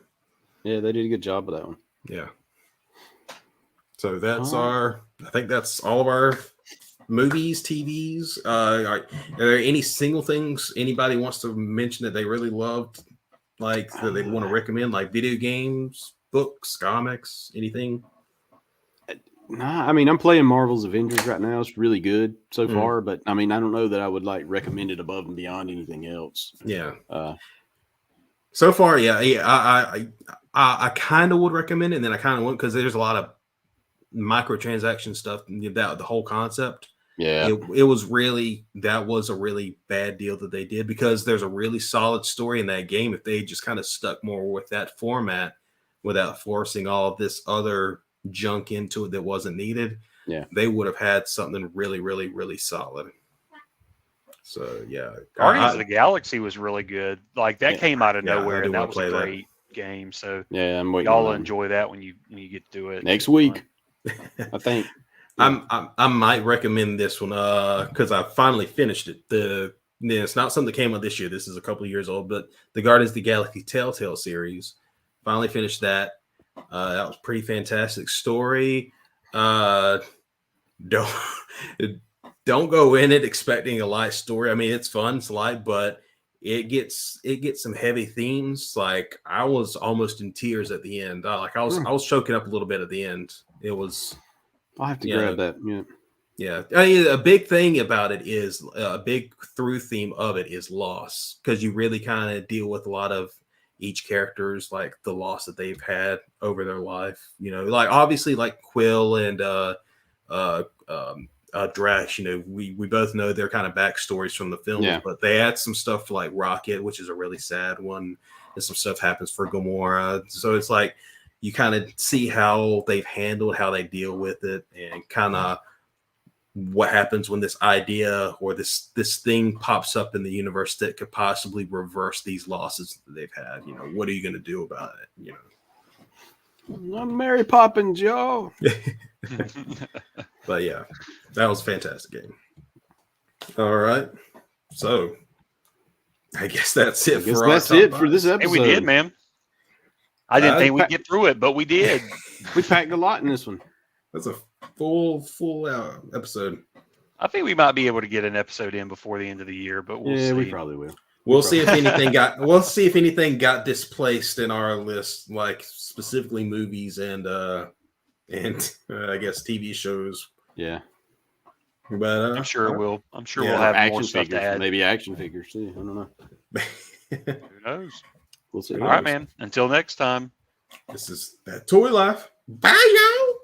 Yeah, they did a good job with that one. Yeah. So that's I think that's all of our movies, TVs. Are there any single things anybody wants to mention that they really loved, like that they want to recommend, like video games, books, comics, anything? Nah, I mean, I'm playing Marvel's Avengers right now. It's really good so far, but I mean, I don't know that I would like recommend it above and beyond anything else. Yeah. So far, I kind of would recommend it, and then I kind of wouldn't, because there's a lot of microtransaction stuff. That the whole concept. Yeah, it was a really bad deal that they did, because there's a really solid story in that game. If they just kind of stuck more with that format without forcing all of this other junk into it that wasn't needed, they would have had something really, really, really solid. So Guardians of the Galaxy was really good. Like that came out of nowhere, and that was a great game. So I'm waiting. Y'all will enjoy that when you get to do it next week. I think. I might recommend this one because I finally finished it. It's not something that came out this year. This is a couple of years old, but the Guardians of the Galaxy Telltale series, finally finished that. That was pretty fantastic story. Don't go in it expecting a light story. I mean, it's fun, it's light, but it gets some heavy themes. Like I was almost in tears at the end. I was choking up a little bit at the end. It was. I'll have to grab that. Yeah. I mean, a big thing about it is a big through theme of it is loss, because you really kind of deal with a lot of each character's like the loss that they've had over their life. You know, like obviously like Quill and Drax. You know, we both know their kind of backstories from the films, but they add some stuff for like Rocket, which is a really sad one, and some stuff happens for Gamora. So it's like you kind of see how they've handled, how they deal with it, and kind of what happens when this idea or this thing pops up in the universe that could possibly reverse these losses that they've had. You know, what are you going to do about it? You know, I'm Mary Poppins, Joe. But yeah, that was a fantastic game. All right, so I guess that's it. That's it for this episode. Hey, we did, man. I didn't think we'd get through it, but we did. We packed a lot in this one. That's a full episode. I think we might be able to get an episode in before the end of the year, but we'll see. We probably will. We'll see if anything got displaced in our list, like specifically movies and I guess TV shows. Yeah. But I'm sure it will. I'm sure we'll have more stuff to add. Maybe action figures too. I don't know. Who knows? We'll see. All right, man. Until next time. This is That Toy Life. Bye, y'all.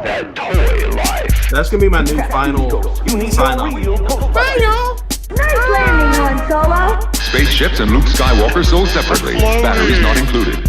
That Toy Life. That's gonna be my new final sign off. Bye, y'all. Nice landing, Han Solo. Spaceships and Luke Skywalker sold separately. Batteries not included.